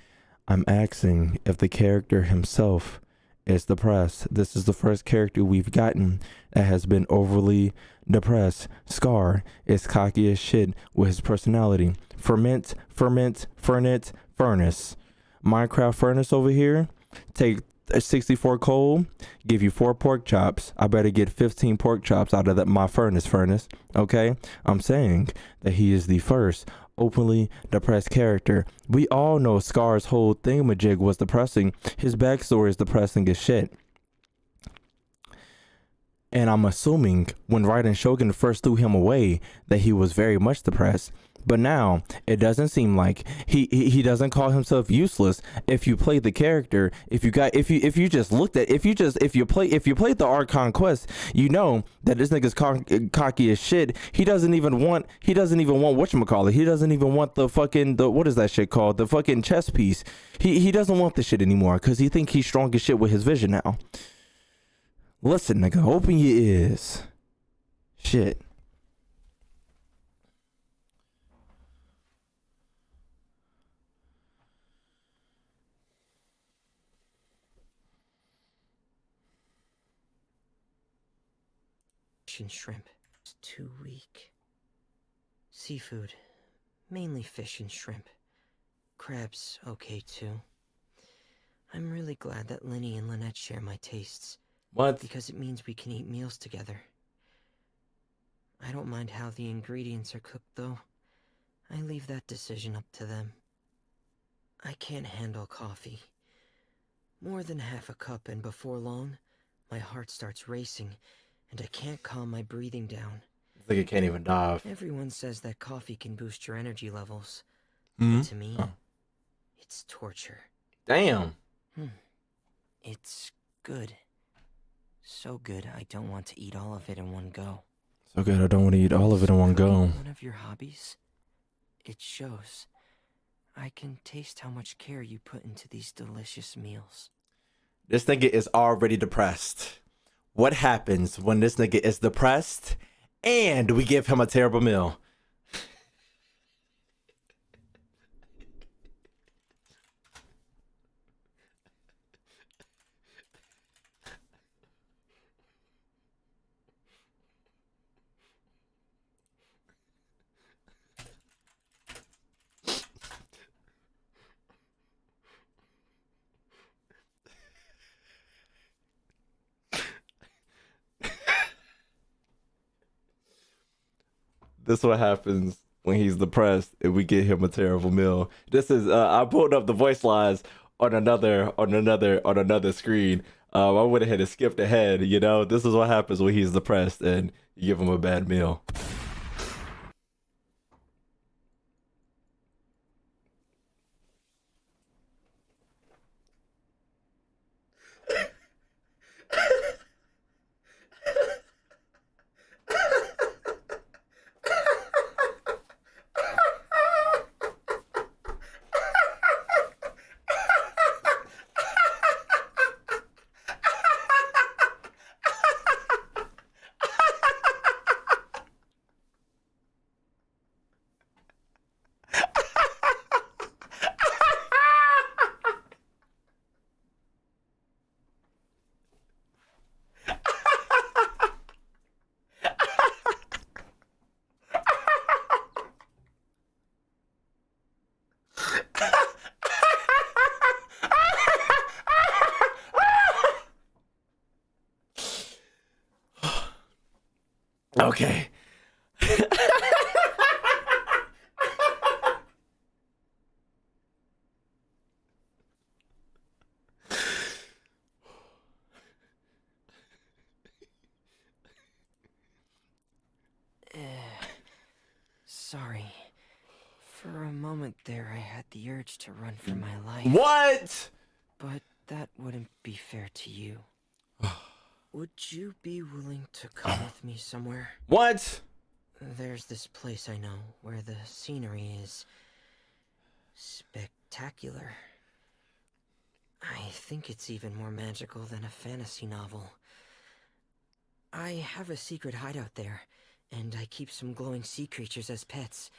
I'm asking if the character himself is depressed. This is the first character we've gotten that has been overly depressed. Scar is cocky as shit with his personality. Furnace. Minecraft Furnace over here. Take a 64 coal, give you 4 pork chops. I better get 15 pork chops out of my furnace. Okay? I'm saying that he is the first openly depressed character. We all know Scar's whole thingamajig was depressing. His backstory is depressing as shit. And I'm assuming when Raiden Shogun first threw him away that he was very much depressed. But now it doesn't seem like he doesn't call himself useless. If you play the character, if you played the Archon quest, you know that this nigga's cocky as shit. He doesn't even want whatchamacallit. He doesn't even want the what is that shit called? The fucking chess piece. He doesn't want the shit anymore because he think he's strong as shit with his vision now. Listen, nigga, open your ears. Shit. And shrimp. It's too weak. Seafood. Mainly fish and shrimp. Crabs, okay too. I'm really glad that Linny and Lynette share my tastes. What? Because it means we can eat meals together. I don't mind how the ingredients are cooked though. I leave that decision up to them. I can't handle coffee. More than half a cup and before long, my heart starts racing and I can't calm my breathing down. I think it can't even dive. Everyone says that coffee can boost your energy levels. Mm-hmm. But to me, it's torture. Damn. It's good. So good, I don't want to eat all of it in one go. So good, I don't want to eat all of it in one go. One of your hobbies? It shows. I can taste how much care you put into these delicious meals. This nigga is already depressed. What happens when this nigga is depressed and we give him a terrible meal? This is what happens when he's depressed and we get him a terrible meal. This is I pulled up the voice lines on another screen. I would have had to skip ahead. You know, this is what happens when he's depressed and you give him a bad meal. Okay. Sorry. For a moment there, I had the urge to run for my life. What? But that wouldn't be fair to you. Would you be willing to come with me somewhere? What? There's this place I know where the scenery is spectacular. I think it's even more magical than a fantasy novel. I have a secret hideout there, and I keep some glowing sea creatures as pets.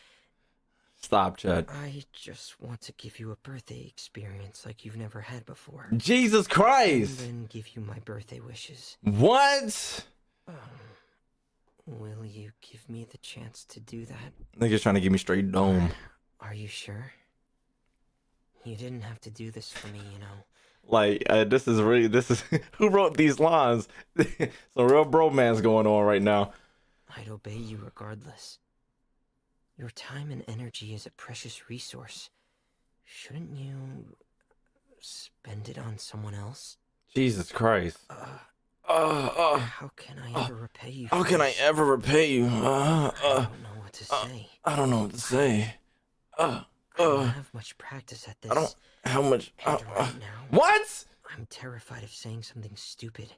Stop, Chad. I just want to give you a birthday experience like you've never had before. Jesus And Christ. then give you my birthday wishes. What? Will you give me the chance to do that? Nigga's trying to give me straight dome. Are you sure? You didn't have to do this for me, you know. Like, this is who wrote these lines? Some real bromance going on right now. I'd obey you regardless. Your time and energy is a precious resource. Shouldn't you spend it on someone else? Jesus Christ. How can I ever repay you? How can I ever repay you? I don't know what to say. I don't know what to say. I don't have much practice at this. I don't how much. And right now, What? I'm terrified of saying something stupid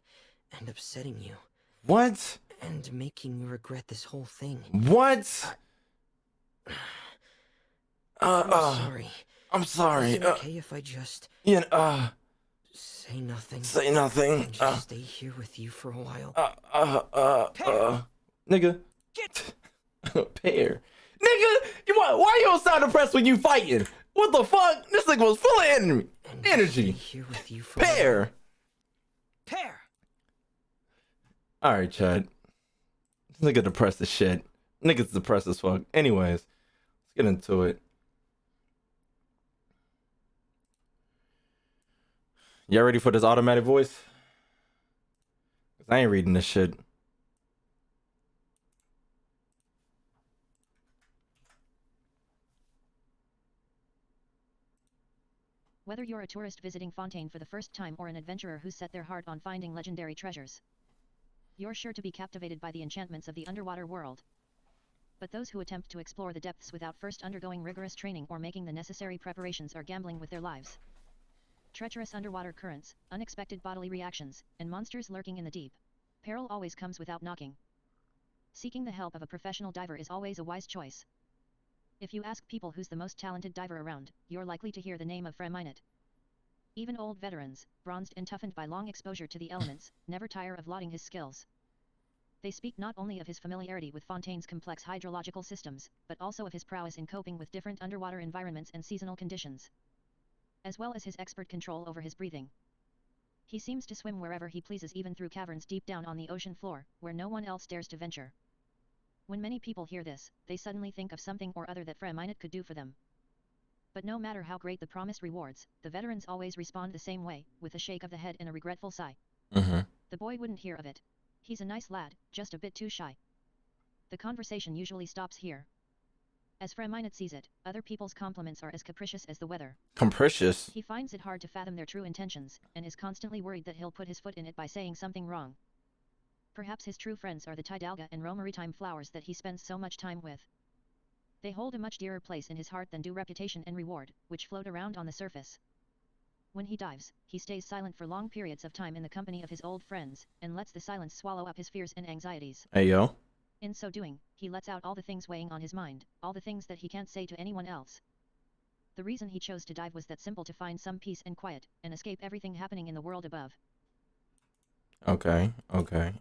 and upsetting you What? and making you regret this whole thing. What? I'm sorry. I'm sorry. Is it okay if I just say nothing? Say nothing. And just stay here with you for a while. Nigga. Get Pear. Nigga, why you don't sound depressed when you fighting? What the fuck? This nigga was full of And energy. stay here with you for a while. Pear. Pear. Alright, Chad. This nigga depressed as shit. Nigga's depressed as fuck. Anyways, let's get into it. Y'all ready for this automatic voice? 'Cause I ain't reading this shit. Whether you're a tourist visiting Fontaine for the first time or an adventurer who's set their heart on finding legendary treasures, you're sure to be captivated by the enchantments of the underwater world. But those who attempt to explore the depths without first undergoing rigorous training or making the necessary preparations are gambling with their lives. Treacherous underwater currents, unexpected bodily reactions, and monsters lurking in the deep. Peril always comes without knocking. Seeking the help of a professional diver is always a wise choice. If you ask people who's the most talented diver around, you're likely to hear the name of Freminet. Even old veterans, bronzed and toughened by long exposure to the elements, never tire of lauding his skills. They speak not only of his familiarity with Fontaine's complex hydrological systems, but also of his prowess in coping with different underwater environments and seasonal conditions, as well as his expert control over his breathing. He seems to swim wherever he pleases, even through caverns deep down on the ocean floor, where no one else dares to venture. When many people hear this, they suddenly think of something or other that Freminet could do for them. But no matter how great the promised rewards, the veterans always respond the same way, with a shake of the head and a regretful sigh. The boy wouldn't hear of it. He's a nice lad, just a bit too shy. The conversation usually stops here. As Freminet sees it, other people's compliments are as capricious as the weather. Capricious. He finds it hard to fathom their true intentions, and is constantly worried that he'll put his foot in it by saying something wrong. Perhaps his true friends are the Tidalga and Romaritime flowers that he spends so much time with. They hold a much dearer place in his heart than do reputation and reward, which float around on the surface. When he dives, he stays silent for long periods of time in the company of his old friends, and lets the silence swallow up his fears and anxieties. Hey, yo. In so doing, he lets out all the things weighing on his mind, all the things that he can't say to anyone else. The reason he chose to dive was that simple: to find some peace and quiet, and escape everything happening in the world above. Okay, okay.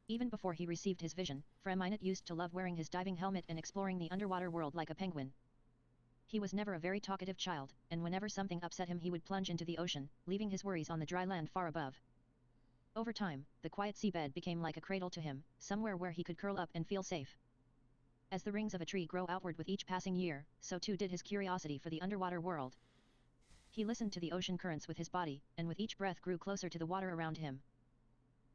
Even before he received his vision, Freminet used to love wearing his diving helmet and exploring the underwater world like a penguin. He was never a very talkative child, and whenever something upset him he would plunge into the ocean, leaving his worries on the dry land far above. Over time, the quiet seabed became like a cradle to him, somewhere where he could curl up and feel safe. As the rings of a tree grow outward with each passing year, so too did his curiosity for the underwater world. He listened to the ocean currents with his body, and with each breath grew closer to the water around him.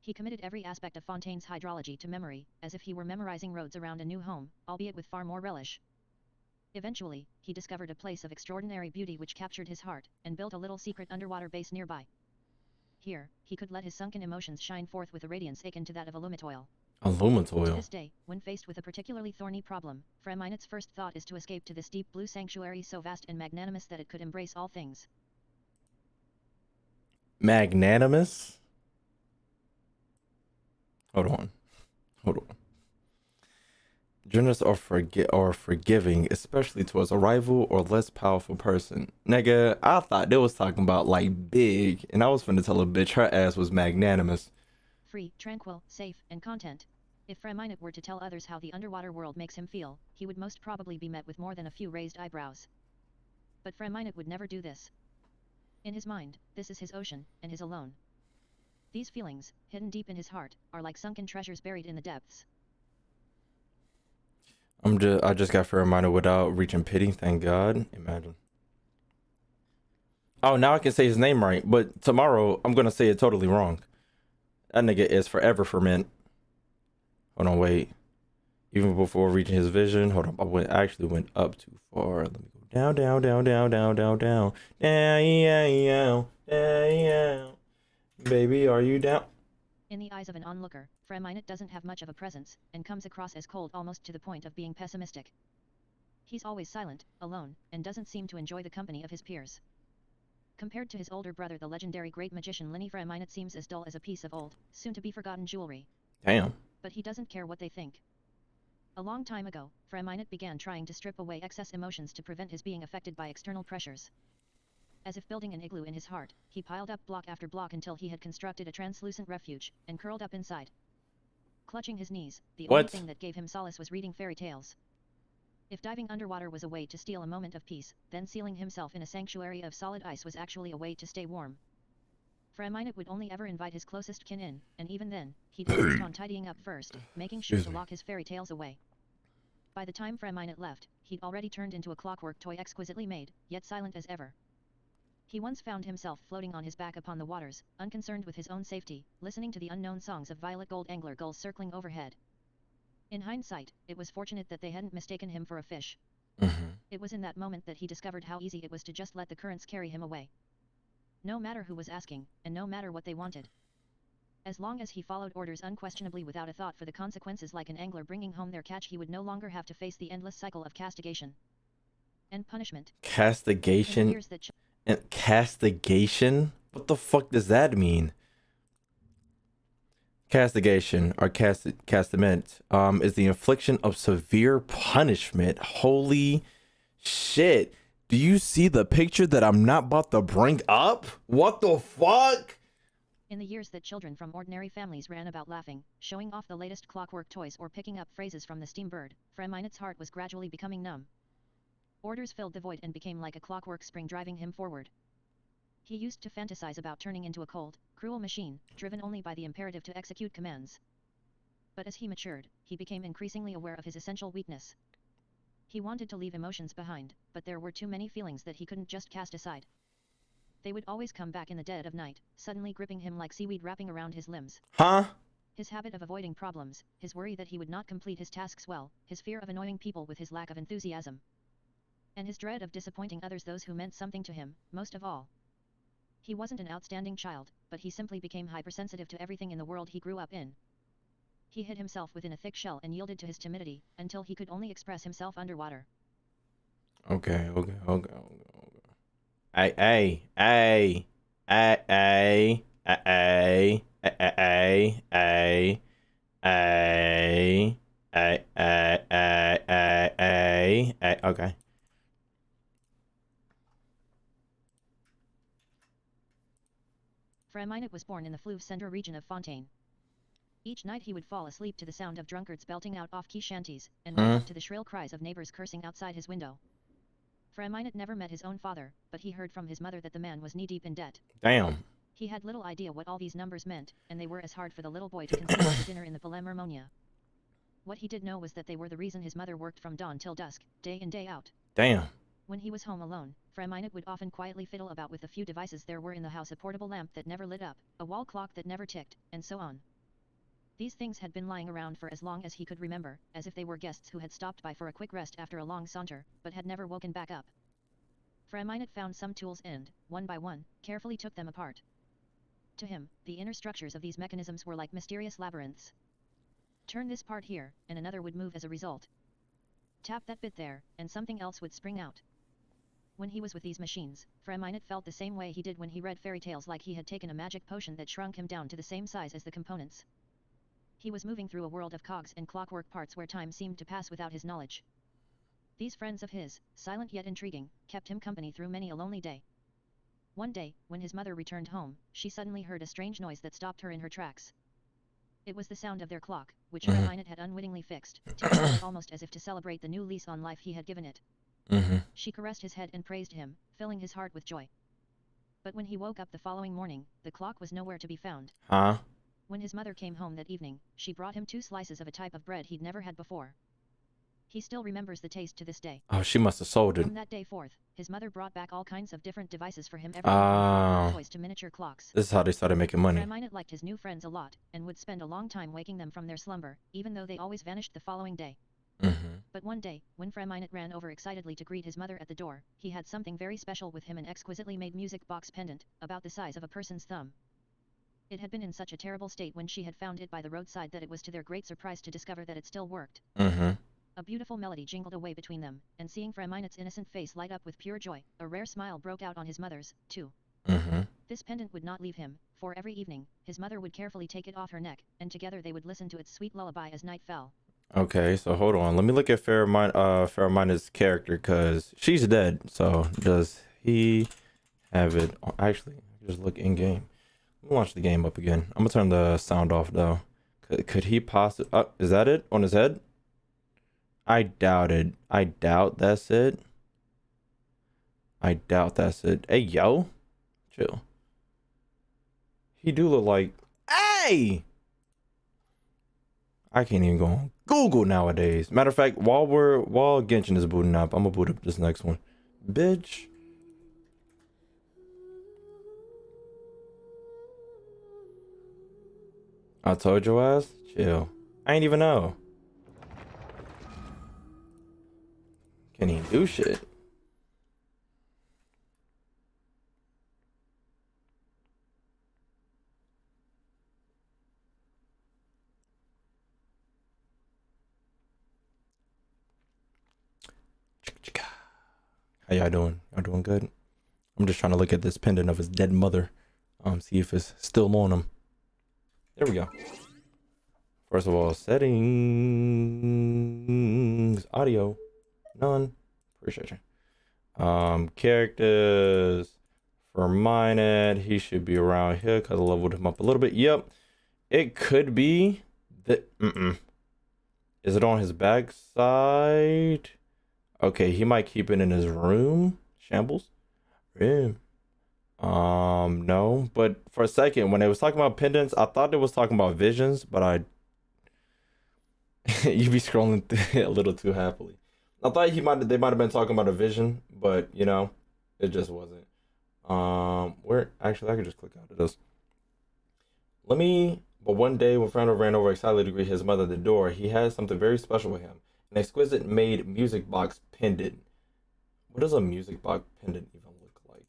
He committed every aspect of Fontaine's hydrology to memory, as if he were memorizing roads around a new home, albeit with far more relish. Eventually, he discovered a place of extraordinary beauty which captured his heart, and built a little secret underwater base nearby. Here, he could let his sunken emotions shine forth with a radiance akin to that of a lumitoil. To Illumitoil. this day, when faced with a particularly thorny problem, Freminet's first thought is to escape to this deep blue sanctuary so vast and magnanimous that it could embrace all things. Magnanimous? Hold on. Hold on. Generous or forgiving, especially towards a rival or less powerful person. Nigga, I thought they was talking about like big, and I was finna tell a bitch her ass was magnanimous. Free, tranquil, safe, and content. If Freminet were to tell others how the underwater world makes him feel, he would most probably be met with more than a few raised eyebrows. But Freminet would never do this. In his mind, this is his ocean, and his alone. These feelings, hidden deep in his heart, are like sunken treasures buried in the depths. I just got Freminet without reaching pity, thank God. Imagine. Oh, now I can say his name right, but tomorrow I'm gonna say it totally wrong. That nigga is forever ferment. Hold on, wait. Even before reaching his vision, hold on. I actually went up too far. Let me go down, down, down, down, down, down, down. Down, down. Baby, are you down? In the eyes of an onlooker, Freminet doesn't have much of a presence, and comes across as cold almost to the point of being pessimistic. He's always silent, alone, and doesn't seem to enjoy the company of his peers. Compared to his older brother, the legendary great magician Linny, Freminet seems as dull as a piece of old, soon-to-be-forgotten jewelry. Damn. But he doesn't care what they think. A long time ago, Freminet began trying to strip away excess emotions to prevent his being affected by external pressures. As if building an igloo in his heart, he piled up block after block until he had constructed a translucent refuge, and curled up inside. Clutching his knees, the only thing that gave him solace was reading fairy tales. If diving underwater was a way to steal a moment of peace, then sealing himself in a sanctuary of solid ice was actually a way to stay warm. Freminet would only ever invite his closest kin in, and even then, he'd insist on tidying up first, making sure to lock his fairy tales away. By the time Freminet left, he'd already turned into a clockwork toy, exquisitely made, yet silent as ever. He once found himself floating on his back upon the waters, unconcerned with his own safety, listening to the unknown songs of violet gold angler gulls circling overhead. In hindsight, it was fortunate that they hadn't mistaken him for a fish. It was in that moment that he discovered how easy it was to just let the currents carry him away. No matter who was asking, and no matter what they wanted. As long as he followed orders unquestionably without a thought for the consequences, like an angler bringing home their catch, he would no longer have to face the endless cycle of castigation and punishment. Castigation? And castigation? What the fuck does that mean? Castigation or castament is the infliction of severe punishment. Holy shit. Do you see the picture that I'm not about to bring up? What the fuck? In the years that children from ordinary families ran about laughing, showing off the latest clockwork toys, or picking up phrases from the steam bird, Freminet's heart was gradually becoming numb. Orders filled the void and became like a clockwork spring driving him forward. He used to fantasize about turning into a cold, cruel machine, driven only by the imperative to execute commands. But as he matured, he became increasingly aware of his essential weakness. He wanted to leave emotions behind, but there were too many feelings that he couldn't just cast aside. They would always come back in the dead of night, suddenly gripping him like seaweed wrapping around his limbs. Huh? His habit of avoiding problems, his worry that he would not complete his tasks well, his fear of annoying people with his lack of enthusiasm, and his dread of disappointing others, those who meant something to him, most of all. He wasn't an outstanding child, but he simply became hypersensitive to everything in the world he grew up in. He hid himself within a thick shell and yielded to his timidity, until he could only express himself underwater. Okay. Okay. Freminet was born in the Fleuve Centre region of Fontaine. Each night he would fall asleep to the sound of drunkards belting out off-key shanties, and wake up to the shrill cries of neighbors cursing outside his window. Freminet never met his own father, but he heard from his mother that the man was knee-deep in debt. Damn. He had little idea what all these numbers meant, and they were as hard for the little boy to conceive as the dinner in the Palais Mermonia. What he did know was that they were the reason his mother worked from dawn till dusk, day in day out. Damn. When he was home alone, Freminet would often quietly fiddle about with the few devices there were in the house: a portable lamp that never lit up, a wall clock that never ticked, and so on. These things had been lying around for as long as he could remember, as if they were guests who had stopped by for a quick rest after a long saunter, but had never woken back up. Freminet found some tools and, one by one, carefully took them apart. To him, the inner structures of these mechanisms were like mysterious labyrinths. Turn this part here, and another would move as a result. Tap that bit there, and something else would spring out. When he was with these machines, Freminet felt the same way he did when he read fairy tales, like he had taken a magic potion that shrunk him down to the same size as the components. He was moving through a world of cogs and clockwork parts where time seemed to pass without his knowledge. These friends of his, silent yet intriguing, kept him company through many a lonely day. One day, when his mother returned home, she suddenly heard a strange noise that stopped her in her tracks. It was the sound of their clock, which Freminet had unwittingly fixed, ticking away almost as if to celebrate the new lease on life he had given it. She caressed his head and praised him, filling his heart with joy. But when he woke up the following morning, the clock was nowhere to be found. Huh? When his mother came home that evening, she brought him 2 slices of a type of bread he'd never had before. He still remembers the taste to this day. Oh, she must have sold it. From that day forth, his mother brought back all kinds of different devices for him every evening, from toys to miniature clocks. This is how they started making money. Freminet liked his new friends a lot, and would spend a long time waking them from their slumber, even though they always vanished the following day. But one day, when Freminet ran over excitedly to greet his mother at the door, he had something very special with him: an exquisitely made music box pendant, about the size of a person's thumb. It had been in such a terrible state when she had found it by the roadside that it was to their great surprise to discover that it still worked. A beautiful melody jingled away between them, and seeing Freminet's innocent face light up with pure joy, a rare smile broke out on his mother's, too. This pendant would not leave him, for every evening, his mother would carefully take it off her neck, and together they would listen to its sweet lullaby as night fell. Okay, so hold on. Let me look at Fremine's character, because she's dead. So does he have it? Actually, just look in game. Let me launch the game up again. I'm gonna turn the sound off though. Could he possibly? Is that it on his head? I doubt it. I doubt that's it. I doubt that's it. Hey, yo, chill. He do look like. Hey. I can't even go on Google nowadays. Matter of fact, while Genshin is booting up, I'm gonna boot up this next one. Bitch. I told your ass, chill. I ain't even know. Can't even do shit. How y'all doing? Y'all doing good? I'm just trying to look at this pendant of his dead mother. See if it's still on him. There we go. First of all, settings, audio, none. Appreciate you. Characters, Freminet, he should be around here because I leveled him up a little bit. Yep, it could be that. Is it on his backside? Okay, he might keep it in his room. Shambles. Room. No, but for a second when they was talking about pendants, I thought they was talking about visions, but you be scrolling a little too happily. I thought they might have been talking about a vision, but you know, it just wasn't. Where actually I could just click out of this. But one day, when Fernando ran over excitedly to greet his mother at the door, he had something very special with him, an exquisite made music box pendant. What does a music box pendant even look like?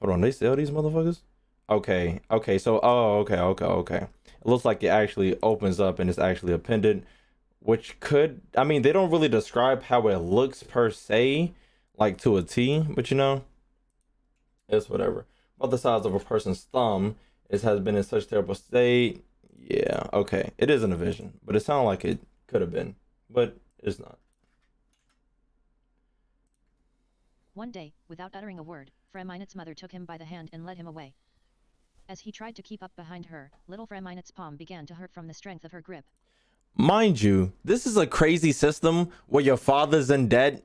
Hold on, they sell these motherfuckers? Okay, okay, so, oh, okay. It looks like it actually opens up and it's actually a pendant, which could, I mean, they don't really describe how it looks per se, like to a T, but you know, it's whatever. About the size of a person's thumb, it has been in such terrible state. Yeah, okay, it isn't a vision, but it sounded like it could have been, but it's not. One day, without uttering a word, Freminet's mother took him by the hand and led him away. As he tried to keep up behind her, little Freminet's palm began to hurt from the strength of her grip. Mind you, this is a crazy system where your father's in debt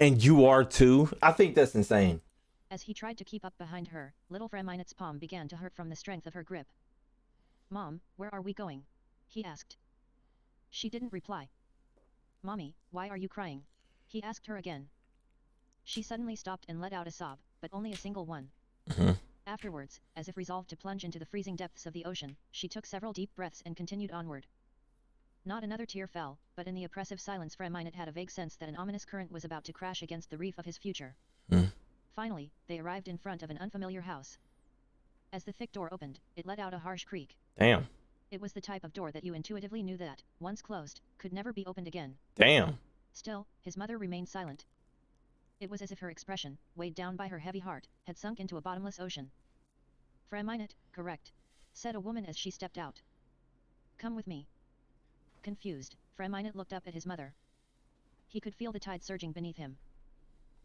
and you are too. I think that's insane. As he tried to keep up behind her, little Freminet's palm began to hurt from the strength of her grip. "Mom, where are we going?" he asked. She didn't reply. "Mommy, why are you crying?" he asked her again. She suddenly stopped and let out a sob, but only a single one. Afterwards, as if resolved to plunge into the freezing depths of the ocean, she took several deep breaths and continued onward. Not another tear fell, but in the oppressive silence Freminet had a vague sense that an ominous current was about to crash against the reef of his future. Finally, they arrived in front of an unfamiliar house. As the thick door opened, it let out a harsh creak. Damn. It was the type of door that you intuitively knew that, once closed, could never be opened again. Damn. Still, his mother remained silent. It was as if her expression, weighed down by her heavy heart, had sunk into a bottomless ocean. "Freminet, correct," said a woman as she stepped out. "Come with me." Confused, Freminet looked up at his mother. He could feel the tide surging beneath him.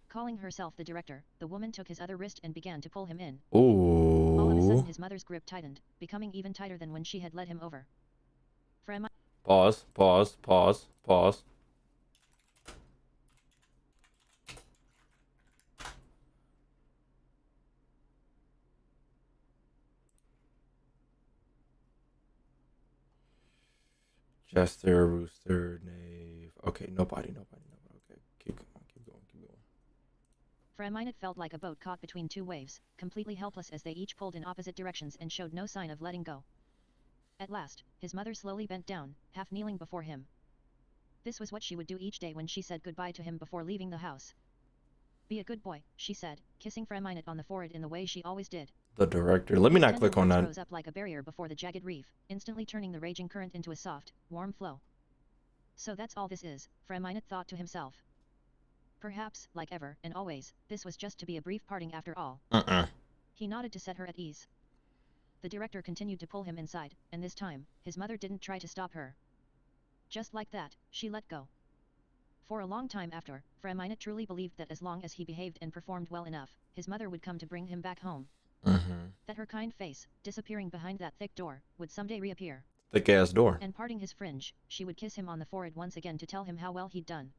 Calling herself the director, the woman took his other wrist and began to pull him in. All of a sudden Ooh. his mother's grip tightened, becoming even tighter than when she had led him over. Pause. Jester, Rooster, Knave. Okay, nobody. Okay, keep going. Freminet felt like a boat caught between two waves, completely helpless as they each pulled in opposite directions and showed no sign of letting go. At last, his mother slowly bent down, half kneeling before him. This was what she would do each day when she said goodbye to him before leaving the house. "Be a good boy," she said, kissing Freminet on the forehead in the way she always did. The director. Let me not Tender click on words that. rose up like a barrier before the jagged reef, instantly turning the raging current into a soft, warm flow. So that's all this is, Freminet thought to himself. Perhaps, like ever and always, this was just to be a brief parting after all. He nodded to set her at ease. The director continued to pull him inside, and this time, his mother didn't try to stop her. Just like that, she let go. For a long time after, Freminet truly believed that as long as he behaved and performed well enough, his mother would come to bring him back home. That her kind face, disappearing behind that thick door, would someday reappear. Thick ass door. And parting his fringe, she would kiss him on the forehead once again to tell him how well he'd done.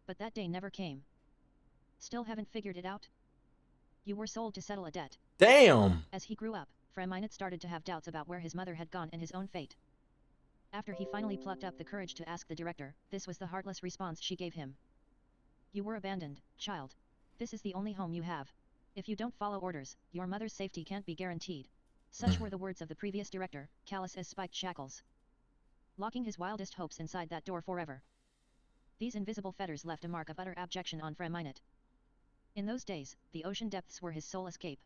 But that day never came. Still haven't figured it out? You were sold to settle a debt. Damn. As he grew up, Freminet started to have doubts about where his mother had gone and his own fate. After he finally plucked up the courage to ask the director, this was the heartless response she gave him. "You were abandoned, child. This is the only home you have. If you don't follow orders, your mother's safety can't be guaranteed." Such were the words of the previous director, callous as spiked shackles. Locking his wildest hopes inside that door forever. These invisible fetters left a mark of utter abjection on Freminet. In those days, the ocean depths were his sole escape.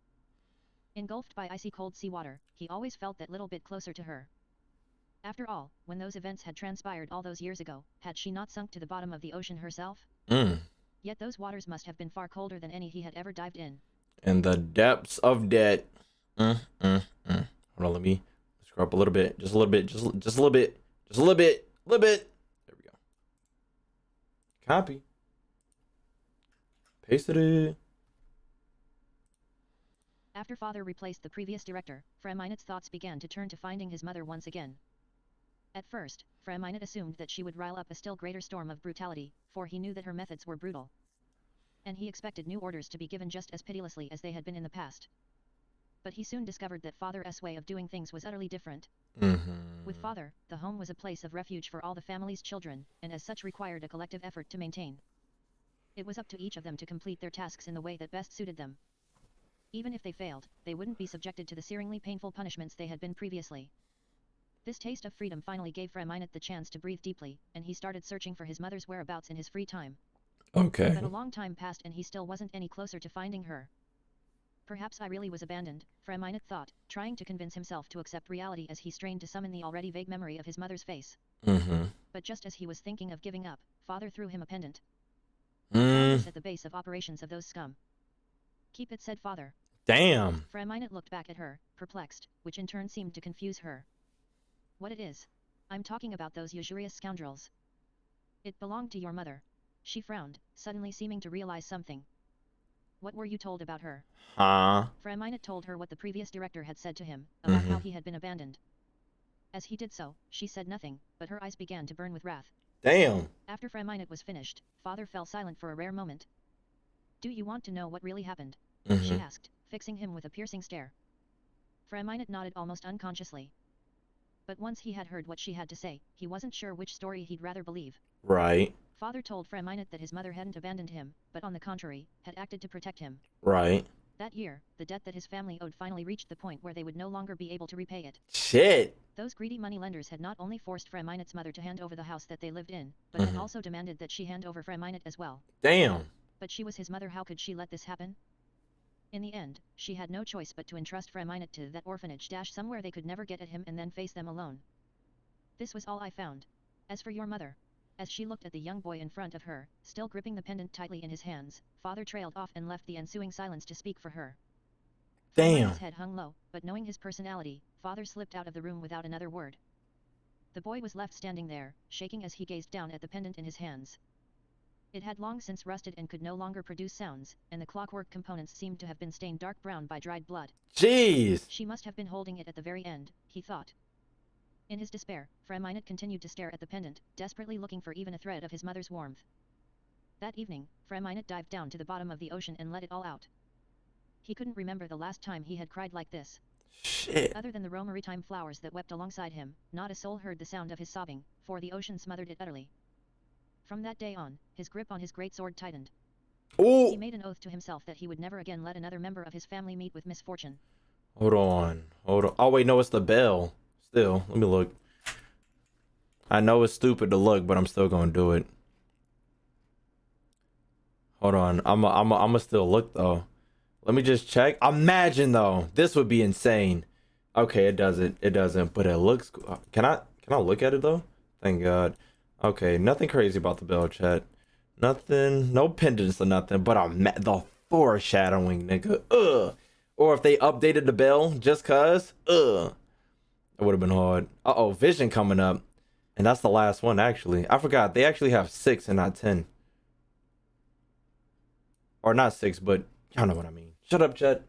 Engulfed by icy cold seawater, he always felt that little bit closer to her. After all, when those events had transpired all those years ago, had she not sunk to the bottom of the ocean herself? Yet those waters must have been far colder than any he had ever dived in. In the depths of debt. Hold on, let me scrub up a little bit. Just a little bit. Just a little bit. Just a little bit. There we go. Copy. Pasted it. After father replaced the previous director, Freminet's thoughts began to turn to finding his mother once again. At first, Freminet assumed that she would rile up a still greater storm of brutality, for he knew that her methods were brutal. And he expected new orders to be given just as pitilessly as they had been in the past. But he soon discovered that Father's way of doing things was utterly different. With Father, the home was a place of refuge for all the family's children, and as such required a collective effort to maintain. It was up to each of them to complete their tasks in the way that best suited them. Even if they failed, they wouldn't be subjected to the searingly painful punishments they had been previously. This taste of freedom finally gave Freminet the chance to breathe deeply, and he started searching for his mother's whereabouts in his free time. Okay. But a long time passed and he still wasn't any closer to finding her. Perhaps I really was abandoned, Freminet thought, trying to convince himself to accept reality as he strained to summon the already vague memory of his mother's face. But just as he was thinking of giving up, Father threw him a pendant. Found this at the base of operations of those scum. Keep it, said Father. Damn. Freminet looked back at her, perplexed, which in turn seemed to confuse her. What it is? I'm talking about those usurious scoundrels. It belonged to your mother. She frowned, suddenly seeming to realize something. What were you told about her? Huh? Freminet told her what the previous director had said to him, about how he had been abandoned. As he did so, she said nothing, but her eyes began to burn with wrath. Damn. After Freminet was finished, Father fell silent for a rare moment. Do you want to know what really happened? She asked, fixing him with a piercing stare. Freminet nodded almost unconsciously. But once he had heard what she had to say, he wasn't sure which story he'd rather believe. Right. Father told Freminet that his mother hadn't abandoned him, but on the contrary, had acted to protect him. Right. That year, the debt that his family owed finally reached the point where they would no longer be able to repay it. Shit. Those greedy moneylenders had not only forced Freminet's mother to hand over the house that they lived in, but had also demanded that she hand over Freminet as well. Damn. But she was his mother, how could she let this happen? In the end, she had no choice but to entrust Freminet to that orphanage somewhere they could never get at him and then face them alone. This was all I found. As for your mother. As she looked at the young boy in front of her, still gripping the pendant tightly in his hands, Father trailed off and left the ensuing silence to speak for her. Damn. Freminet's head hung low, but knowing his personality, Father slipped out of the room without another word. The boy was left standing there, shaking as he gazed down at the pendant in his hands. It had long since rusted and could no longer produce sounds, and the clockwork components seemed to have been stained dark brown by dried blood. Jeez. She must have been holding it at the very end, he thought. In his despair, Freminet continued to stare at the pendant, desperately looking for even a thread of his mother's warmth. That evening, Freminet dived down to the bottom of the ocean and let it all out. He couldn't remember the last time he had cried like this. Shit. Other than the maritime flowers that wept alongside him, not a soul heard the sound of his sobbing, for the ocean smothered it utterly. From that day on, his grip on his great sword tightened. Ooh. He made an oath to himself that he would never again let another member of his family meet with misfortune. Hold on. Hold on. Oh, wait, no, it's the bell. Still, let me look. I know it's stupid to look, but I'm still gonna do it. Hold on. I'm still look, though. Let me just check. Imagine, though. This would be insane. Okay, it doesn't. It doesn't, but it looks cool. Can I look at it, though? Thank God. Okay, nothing crazy about the bell, chat. Nothing. No pendants or nothing, but the foreshadowing, nigga. Ugh. Or if they updated the bell just cause. Ugh. It would have been hard. Uh-oh, Vision coming up. And that's the last one, actually. I forgot. They actually have 6 and not 10. Or not 6, but y'all know what I mean. Shut up, Chet.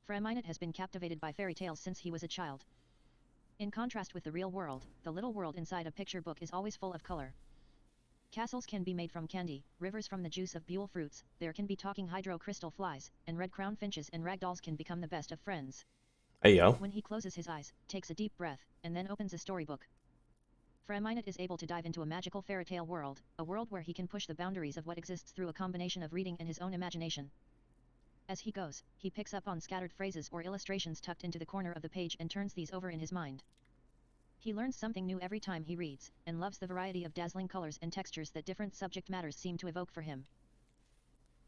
Freminet has been captivated by fairy tales since he was a child. In contrast with the real world, the little world inside a picture book is always full of color. Castles can be made from candy, rivers from the juice of buell fruits, there can be talking hydro crystal flies, and red crown finches and ragdolls can become the best of friends. Hey, yo. When he closes his eyes, takes a deep breath, and then opens a storybook, Freminet is able to dive into a magical fairy tale world, a world where he can push the boundaries of what exists through a combination of reading and his own imagination. As he goes, he picks up on scattered phrases or illustrations tucked into the corner of the page and turns these over in his mind. He learns something new every time he reads, and loves the variety of dazzling colors and textures that different subject matters seem to evoke for him.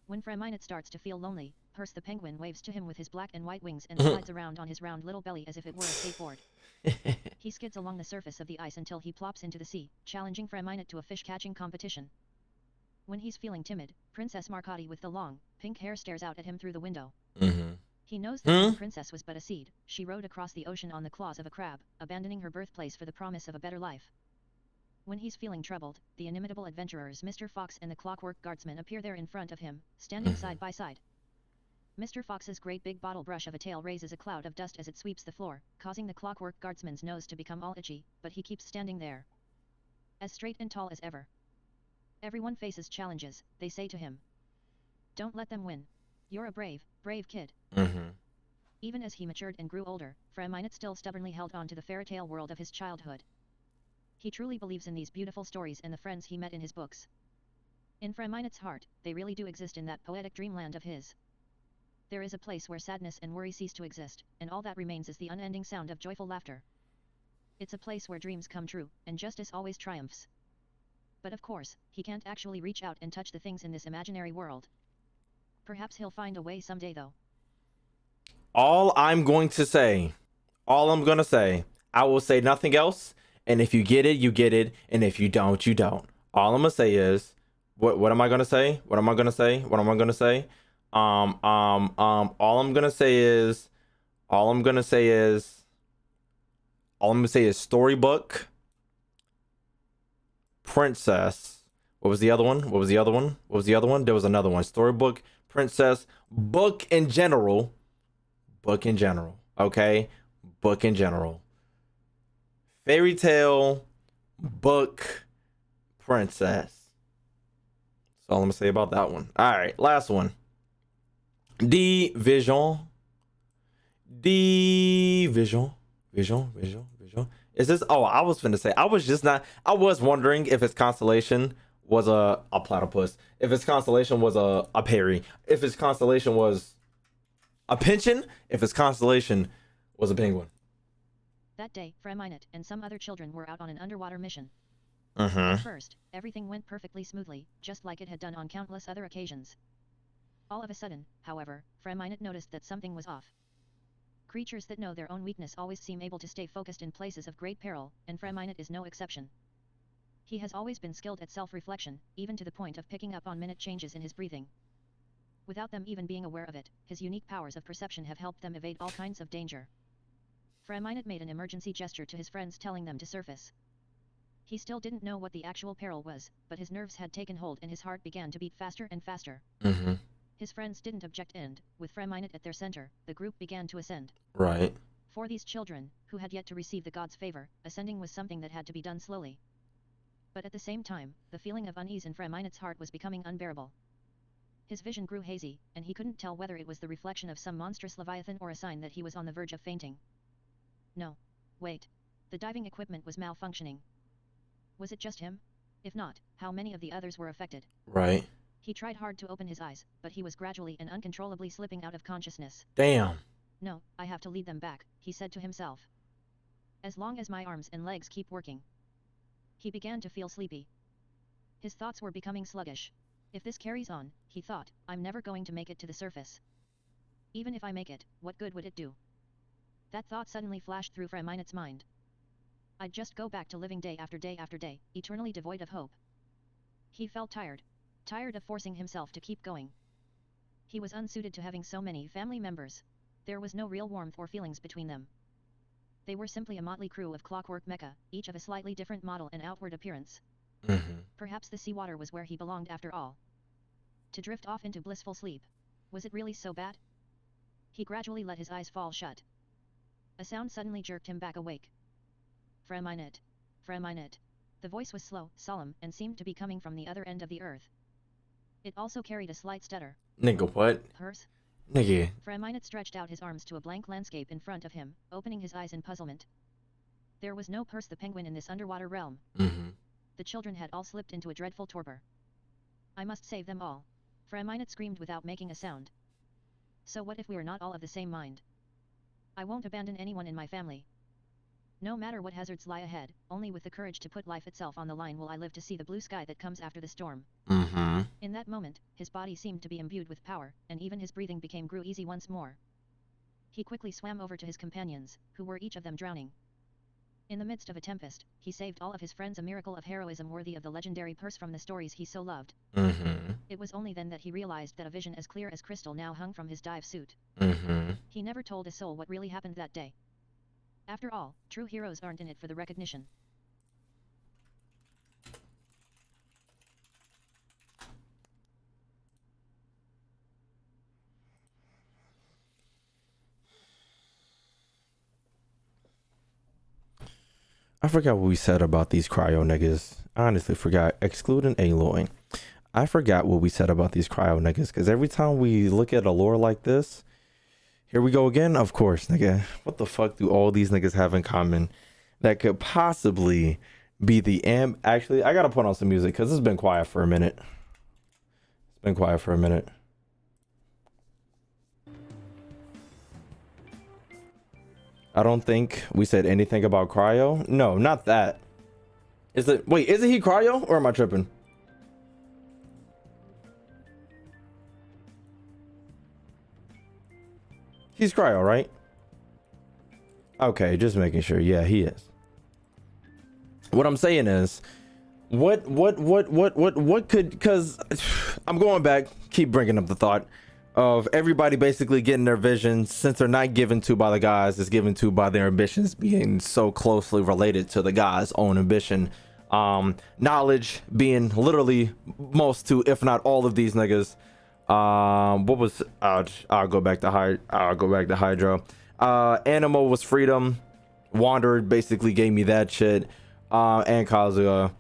When Freminet starts to feel lonely, Perse the penguin waves to him with his black and white wings and slides around on his round little belly as if it were a skateboard. He skids along the surface of the ice until he plops into the sea, challenging Freminet to a fish-catching competition. When he's feeling timid, Princess Marcotte with the long, pink hair stares out at him through the window. He knows that the princess was but a seed. She rode across the ocean on the claws of a crab, abandoning her birthplace for the promise of a better life. When he's feeling troubled, the inimitable adventurers Mr. Fox and the Clockwork Guardsman appear there in front of him, standing side by side. Mr. Fox's great big bottle brush of a tail raises a cloud of dust as it sweeps the floor, causing the Clockwork Guardsman's nose to become all itchy, but he keeps standing there. As straight and tall as ever. Everyone faces challenges, they say to him. Don't let them win. You're a brave, brave kid. Even as he matured and grew older, Freminet still stubbornly held on to the fairy tale world of his childhood. He truly believes in these beautiful stories and the friends he met in his books. In Freminet's heart, they really do exist in that poetic dreamland of his. There is a place where sadness and worry cease to exist, and all that remains is the unending sound of joyful laughter. It's a place where dreams come true, and justice always triumphs. But of course, he can't actually reach out and touch the things in this imaginary world. Perhaps he'll find a way someday though. All I'm going to say, I will say nothing else. And if you get it, you get it. And if you don't, you don't. All I'm gonna say is, what am I gonna say? All I'm gonna say is storybook, princess. What was the other one? There was another one. Storybook, princess, book in general. Okay? Book in general. Fairy tale, book, princess. That's all I'm gonna say about that one. All right, last one. Vision. Is this? Oh, I was finna say. I was wondering if its constellation was a platypus. If its constellation was a Perry. If its constellation was a pension. If its constellation was a penguin. That day, Freminet and some other children were out on an underwater mission. Mm-hmm. At first, everything went perfectly smoothly, just like it had done on countless other occasions. All of a sudden, however, Freminet noticed that something was off. Creatures that know their own weakness always seem able to stay focused in places of great peril, and Freminet is no exception. He has always been skilled at self-reflection, even to the point of picking up on minute changes in his breathing. Without them even being aware of it, his unique powers of perception have helped them evade all kinds of danger. Freminet made an emergency gesture to his friends telling them to surface. He still didn't know what the actual peril was, but his nerves had taken hold and his heart began to beat faster and faster. Mm-hmm. His friends didn't object and, with Freminet at their center, the group began to ascend. Right. For these children, who had yet to receive the god's favor, ascending was something that had to be done slowly. But at the same time, the feeling of unease in Freminet's heart was becoming unbearable. His vision grew hazy, and he couldn't tell whether it was the reflection of some monstrous leviathan or a sign that he was on the verge of fainting. No. Wait. The diving equipment was malfunctioning. Was it just him? If not, how many of the others were affected? Right. He tried hard to open his eyes, but he was gradually and uncontrollably slipping out of consciousness. Damn. No, I have to lead them back, he said to himself. As long as my arms and legs keep working. He began to feel sleepy. His thoughts were becoming sluggish. If this carries on, he thought, I'm never going to make it to the surface. Even if I make it, what good would it do? That thought suddenly flashed through Freminet's mind. I'd just go back to living day after day after day, eternally devoid of hope. He felt tired of forcing himself to keep going. He was unsuited to having so many family members. There was no real warmth or feelings between them. They were simply a motley crew of clockwork mecha, each of a slightly different model and outward appearance. Mm-hmm. Perhaps the seawater was where he belonged after all. To drift off into blissful sleep. Was it really so bad? He gradually let his eyes fall shut. A sound suddenly jerked him back awake. Freminet. Freminet. The voice was slow, solemn, and seemed to be coming from the other end of the earth. It also carried a slight stutter. Nigga, what? Purse? Nigga. Freminet stretched out his arms to a blank landscape in front of him, opening his eyes in puzzlement. There was no Purse the penguin in this underwater realm. Mm-hmm. The children had all slipped into a dreadful torpor. I must save them all. Freminet screamed without making a sound. So what if we are not all of the same mind? I won't abandon anyone in my family. No matter what hazards lie ahead, only with the courage to put life itself on the line will I live to see the blue sky that comes after the storm. Mm-hmm. In that moment, his body seemed to be imbued with power, and even his breathing grew easy once more. He quickly swam over to his companions, who were each of them drowning. In the midst of a tempest, he saved all of his friends, a miracle of heroism worthy of the legendary Purse from the stories he so loved. Mm-hmm. It was only then that he realized that a vision as clear as crystal now hung from his dive suit. Mm-hmm. He never told a soul what really happened that day. After all, true heroes aren't in it for the recognition. I forgot what we said about these cryo niggas. I honestly forgot, excluding Aloy. I forgot what we said about these cryo niggas, because every time we look at a lore like this, here we go again. Of course, nigga. What the fuck do all these niggas have in common that could possibly be the actually, I gotta put on some music because it's been quiet for a minute. It's been quiet for a minute. I don't think we said anything about Cryo. No, not that. Is it? Wait, isn't he Cryo or am I tripping? He's Cryo, right? Okay, just making sure. Yeah, he is. What I'm saying is, what could, because I'm going back, keep bringing up the thought of everybody basically getting their visions, since they're not given to by the guys, it's given to by their ambitions being so closely related to the guy's own ambition. Knowledge being literally most to, if not all of these niggas. What was, I'll go back to Hydro. Animal was freedom. Wandered basically gave me that shit. And Kazuya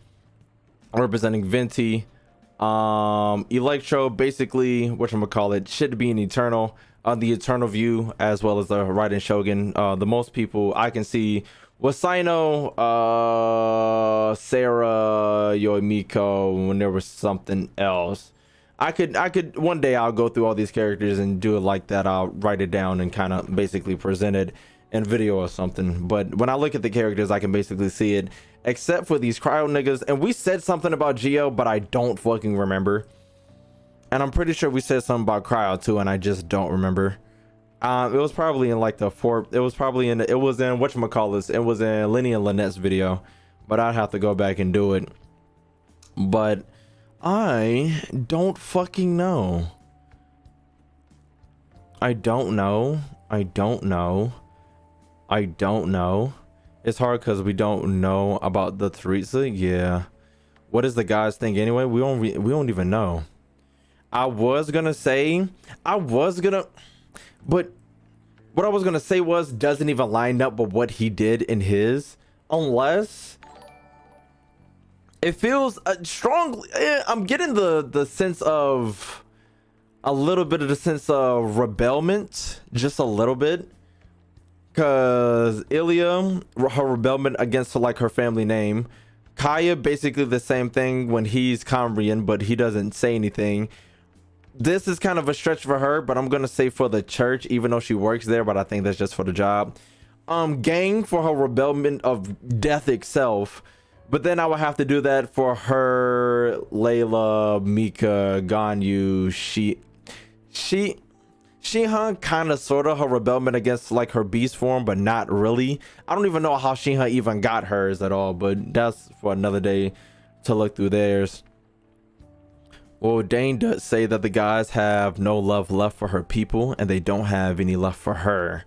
representing Venti. Electro basically, whatchamacallit, shit being eternal, the eternal view, as well as the Raiden Shogun. The most people I can see was Sino, Sarah, Yoimiko, when there was something else. I could one day I'll go through all these characters and do it like that. I'll write it down and kind of basically present it in video or something. But when I look at the characters, I can basically see it, except for these Cryo niggas. And we said something about Geo, but I don't fucking remember. And I'm pretty sure we said something about Cryo too, and I just don't remember. It was probably in like the it was in whatchamacallit, it was in Lenny and Lynette's video, but I'd have to go back and do it. But I don't fucking know. I don't know. It's hard because we don't know about the Teresa. Yeah. What does the guys think anyway? We don't even know. But what I was gonna say was, doesn't even line up with what he did in his, unless it feels strongly. I'm getting the sense of a little bit of the sense of rebelment, just a little bit, because Ilya, her rebellion against like her family name. Kaya, basically the same thing when he's Cambrian, but he doesn't say anything. This is kind of a stretch for her, but I'm gonna say for the church, even though she works there, but I think that's just for the job. Gang for her rebellion of death itself, but then I would have to do that for her, Layla, Mika, Ganyu, Shihan, kind of sort of her rebellion against like her beast form, but not really. I don't even know how Shihan even got hers at all, but that's for another day to look through theirs. Well, Dane does say that the guys have no love left for her people, and they don't have any left for her.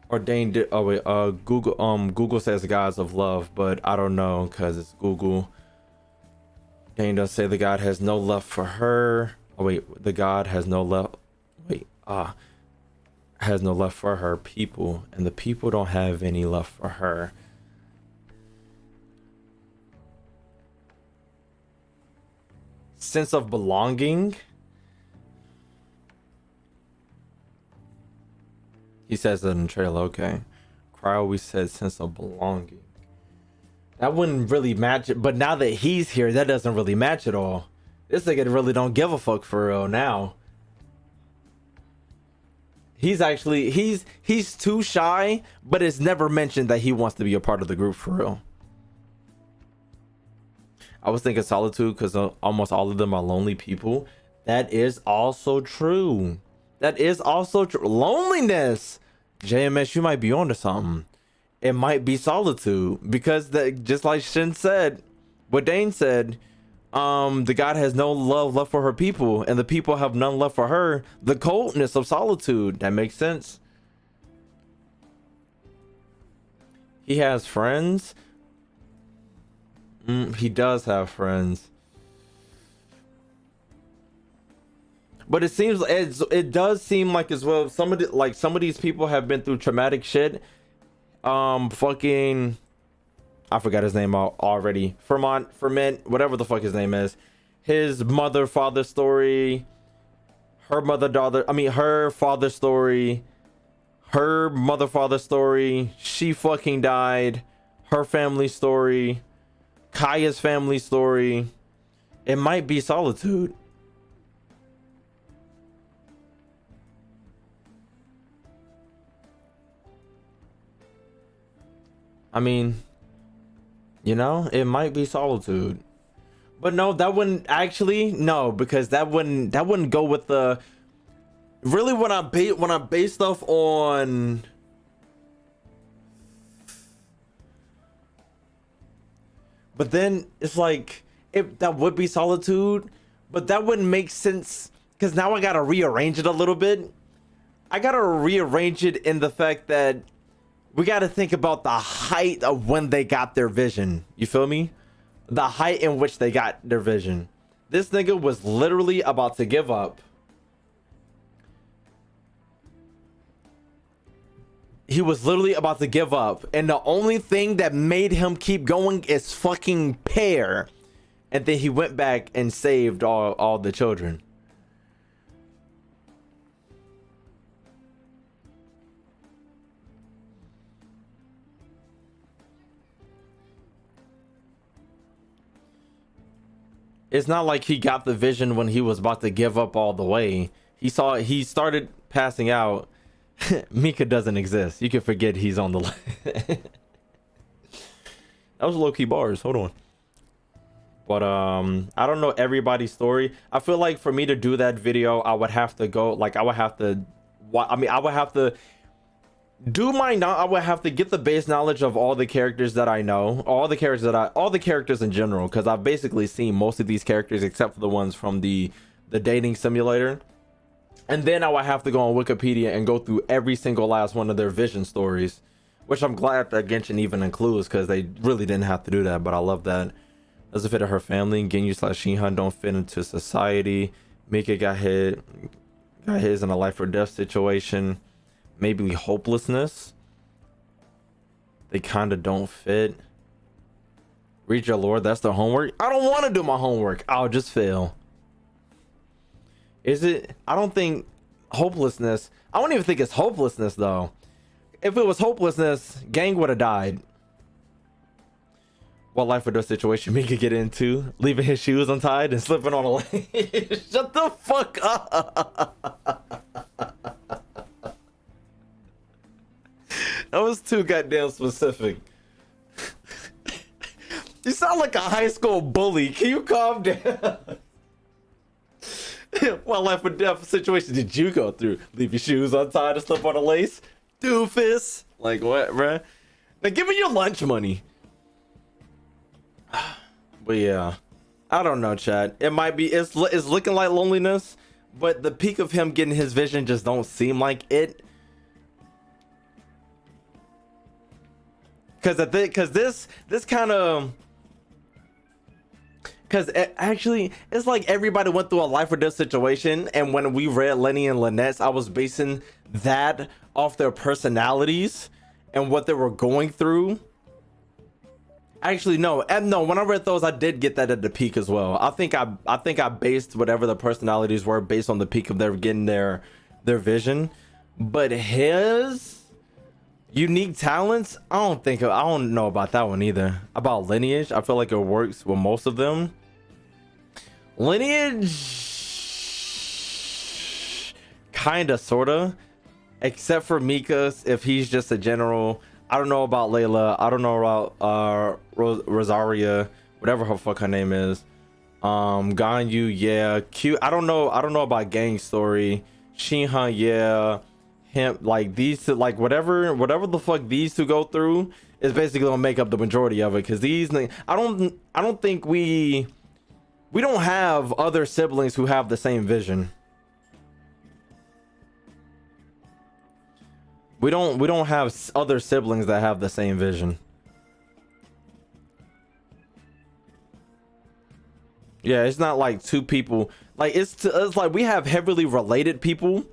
Or Dane did. Oh wait. Google says the guys of love, but I don't know because it's Google. Dane does say the god has no love for her. Oh wait, the god has no love. Wait. Has no love for her people, and the people don't have any love for her. Sense of belonging. He says that in the trailer. Okay. Cryo, we said sense of belonging. That wouldn't really match it, but now that he's here, that doesn't really match at all. This nigga really don't give a fuck for real now. He's actually he's too shy, but it's never mentioned that he wants to be a part of the group for real. I was thinking solitude because almost all of them are lonely people. That is also true. Loneliness. JMS, you might be onto something. It might be solitude because just like Shin said, what Dane said, the god has no love left for her people, and the people have none left for her. The coldness of solitude. That makes sense. He has friends. He does have friends, but it seems it does seem like as well some of these people have been through traumatic shit. Fucking, I forgot his name already. Freminet, whatever the fuck his name is. His mother father story, her father story, her mother father story, she fucking died, her family story, Kaya's family story. It might be solitude. I mean, you know, it might be solitude. But no, that wouldn't actually, no, because that wouldn't go with the really when I base stuff on but then it's like if that would be solitude, but that wouldn't make sense because now I gotta rearrange it a little bit. I gotta rearrange it in the fact that we gotta think about the height of when they got their vision. You feel me? The height in which they got their vision. This nigga was literally about to give up. He was literally about to give up. And the only thing that made him keep going is fucking Pear. And then he went back and saved all the children. It's not like he got the vision when he was about to give up all the way. He started passing out. Mika doesn't exist. You can forget he's on the list. That was low-key bars. Hold on. But I don't know everybody's story. I feel like for me to do that video, I would have to go like I would have to do I would have to get the base knowledge of all the characters that I know, all the characters in general, because I've basically seen most of these characters except for the ones from the dating simulator. And then I would have to go on Wikipedia and go through every single last one of their vision stories, which I'm glad that Genshin even includes because they really didn't have to do that. But I love that. Doesn't fit in her family. Ginyu/Shinhan don't fit into society. Mika got his in a life or death situation. Maybe hopelessness. They kind of don't fit. Read your lore. That's the homework. I don't want to do my homework. I'll just fail. Is it? I don't think hopelessness. I don't even think it's hopelessness though. If it was hopelessness, Gang would have died. What life or death situation me could get into? Leaving his shoes untied and slipping on a lane. Shut the fuck up. That was too goddamn specific. You sound like a high school bully. Can you calm down? What life or death situation did you go through? Leave your shoes untied and slip on a lace? Doofus. Like what, bruh? Now give me your lunch money. But yeah, I don't know, chat. It might be, it's looking like loneliness, but the peak of him getting his vision just don't seem like it. Because this kind of, because actually it's like everybody went through a life or death situation, and when we read Lenny and Lynette's, I was basing that off their personalities and what they were going through. Actually, no, and no, when I read those, I did get that at the peak as well. I think I based whatever the personalities were based on the peak of their getting their vision. But his unique talents, I don't know about that one either. About lineage, I feel like it works with most of them. Lineage, kinda, sorta, except for Mika's. If he's just a general. I don't know about Layla. I don't know about Rosaria, whatever her fuck her name is. Ganyu, yeah. Q. I don't know about Gang's story. Shinhan, yeah. Him, like these two, like whatever the fuck these two go through is basically gonna make up the majority of it. Cause these, I don't think we don't have other siblings who have the same vision. We don't have other siblings that have the same vision. Yeah, it's not like two people. Like it's like we have heavily related people.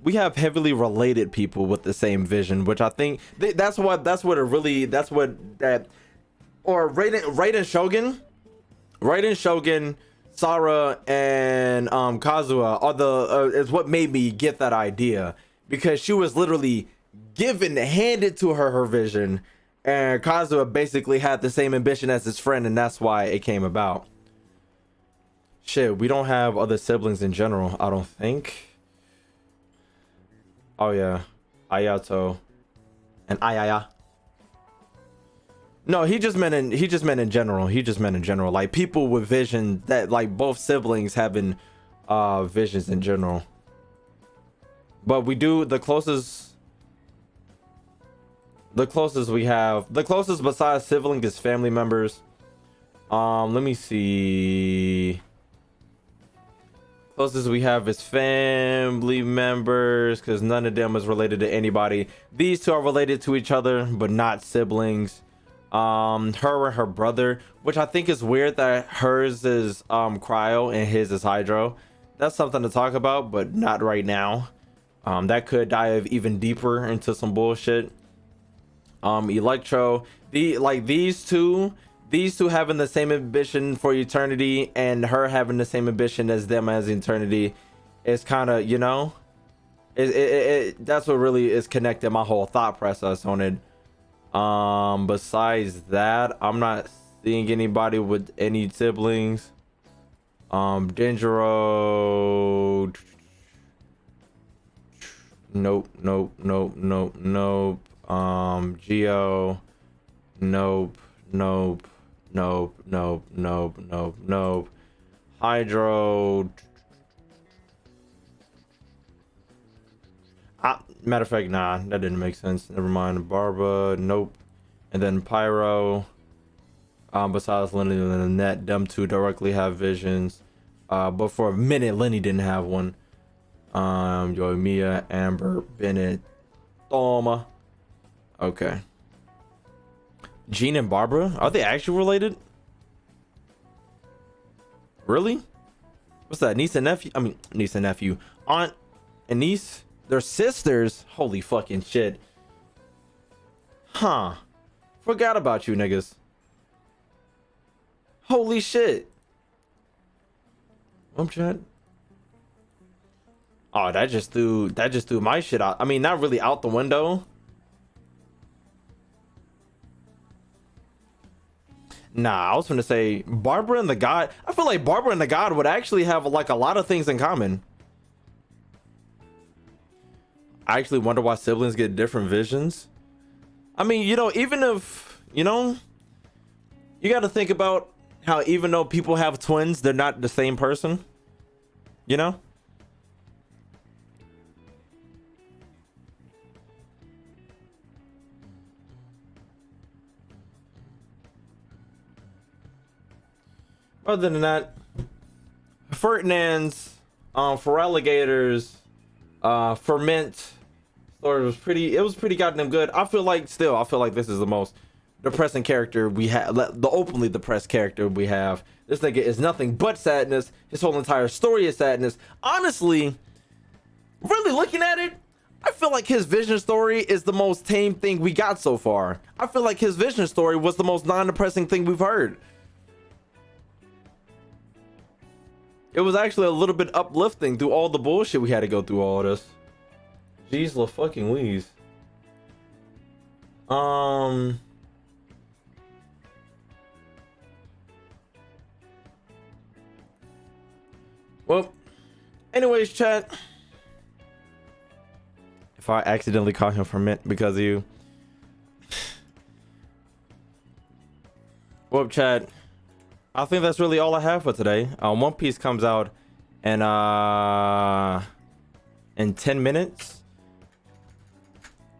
We have heavily related people with the same vision, which I think that's what that or Raiden Shogun, Sarah, and Kazuha are is what made me get that idea. Because she was literally handed to her vision, and Kazuha basically had the same ambition as his friend, and that's why it came about. Shit, we don't have other siblings in general, I don't think. Oh yeah, Ayato and Ayaya. No, he just meant in general. He just meant in general, like people with vision, that like both siblings having visions in general. But we do the closest we have, the closest besides sibling is family members. Let me see. Closest we have is family members, because none of them is related to anybody. These two are related to each other, but not siblings. Her and her brother, which I think is weird that hers is Cryo and his is Hydro. That's something to talk about, but not right now. That could dive even deeper into some bullshit. Electro, these two having the same ambition for eternity, and her having the same ambition as them as eternity, is kind of, you know, that's what really is connecting my whole thought process on it. Besides that, I'm not seeing anybody with any siblings. Denjiro, nope. Geo, nope. Hydro, matter of fact, nah, that didn't make sense. Never mind. Barba, nope. And then Pyro, besides Lenny and Annette, them two directly have visions. But for a minute, Lenny didn't have one. Mia, Amber, Bennett, Toma. Okay. Jean and Barbara, are they actually related? Really? What's that? Niece and nephew. Aunt and niece? They're sisters? Holy fucking shit. Huh. Forgot about you niggas. Holy shit. Chat. Oh, that just threw my shit out. I mean, not really out the window. Nah, I was gonna say Barbara and the God. I feel like Barbara and the God would actually have like a lot of things in common. I actually wonder why siblings get different visions. I mean, you know, even if, you know, you got to think about how even though people have twins, they're not the same person, you know? Other than that, Ferdinand's, for alligators, ferment story was pretty goddamn good. I feel like this is the most depressing character we have, the openly depressed character we have. This nigga is nothing but sadness. His whole entire story is sadness. Honestly, really looking at it, I feel like his vision story is the most tame thing we got so far. I feel like his vision story was the most non-depressing thing we've heard. It was actually a little bit uplifting through all the bullshit we had to go through all of this. Jeez la fucking Louise. Well, anyways, chat. If I accidentally call him Ferment because of you. Well, chat. I think that's really all I have for today. One Piece comes out in 10 minutes.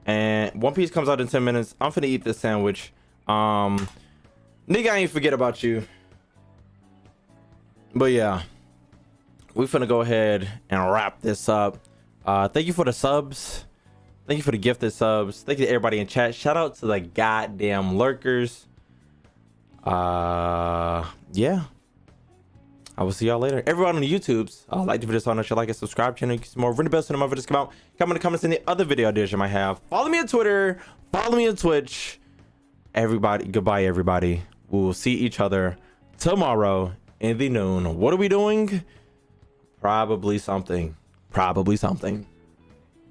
And One Piece comes out in 10 minutes. I'm finna eat this sandwich. Nigga, I ain't forget about you. But yeah. We finna go ahead and wrap this up. Thank you for the subs. Thank you for the gifted subs. Thank you to everybody in chat. Shout out to the goddamn lurkers. Yeah, I will see y'all later. Everyone on the YouTubes, like the video, so I know you like it, subscribe channel, get some more, ring the bell so no more videos come out. Comment in the comments in the other video ideas you might have. Follow me on Twitter, follow me on Twitch. Everybody, goodbye everybody. We will see each other tomorrow in the noon. What are we doing? Probably something.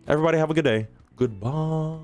Everybody have a good day. Goodbye.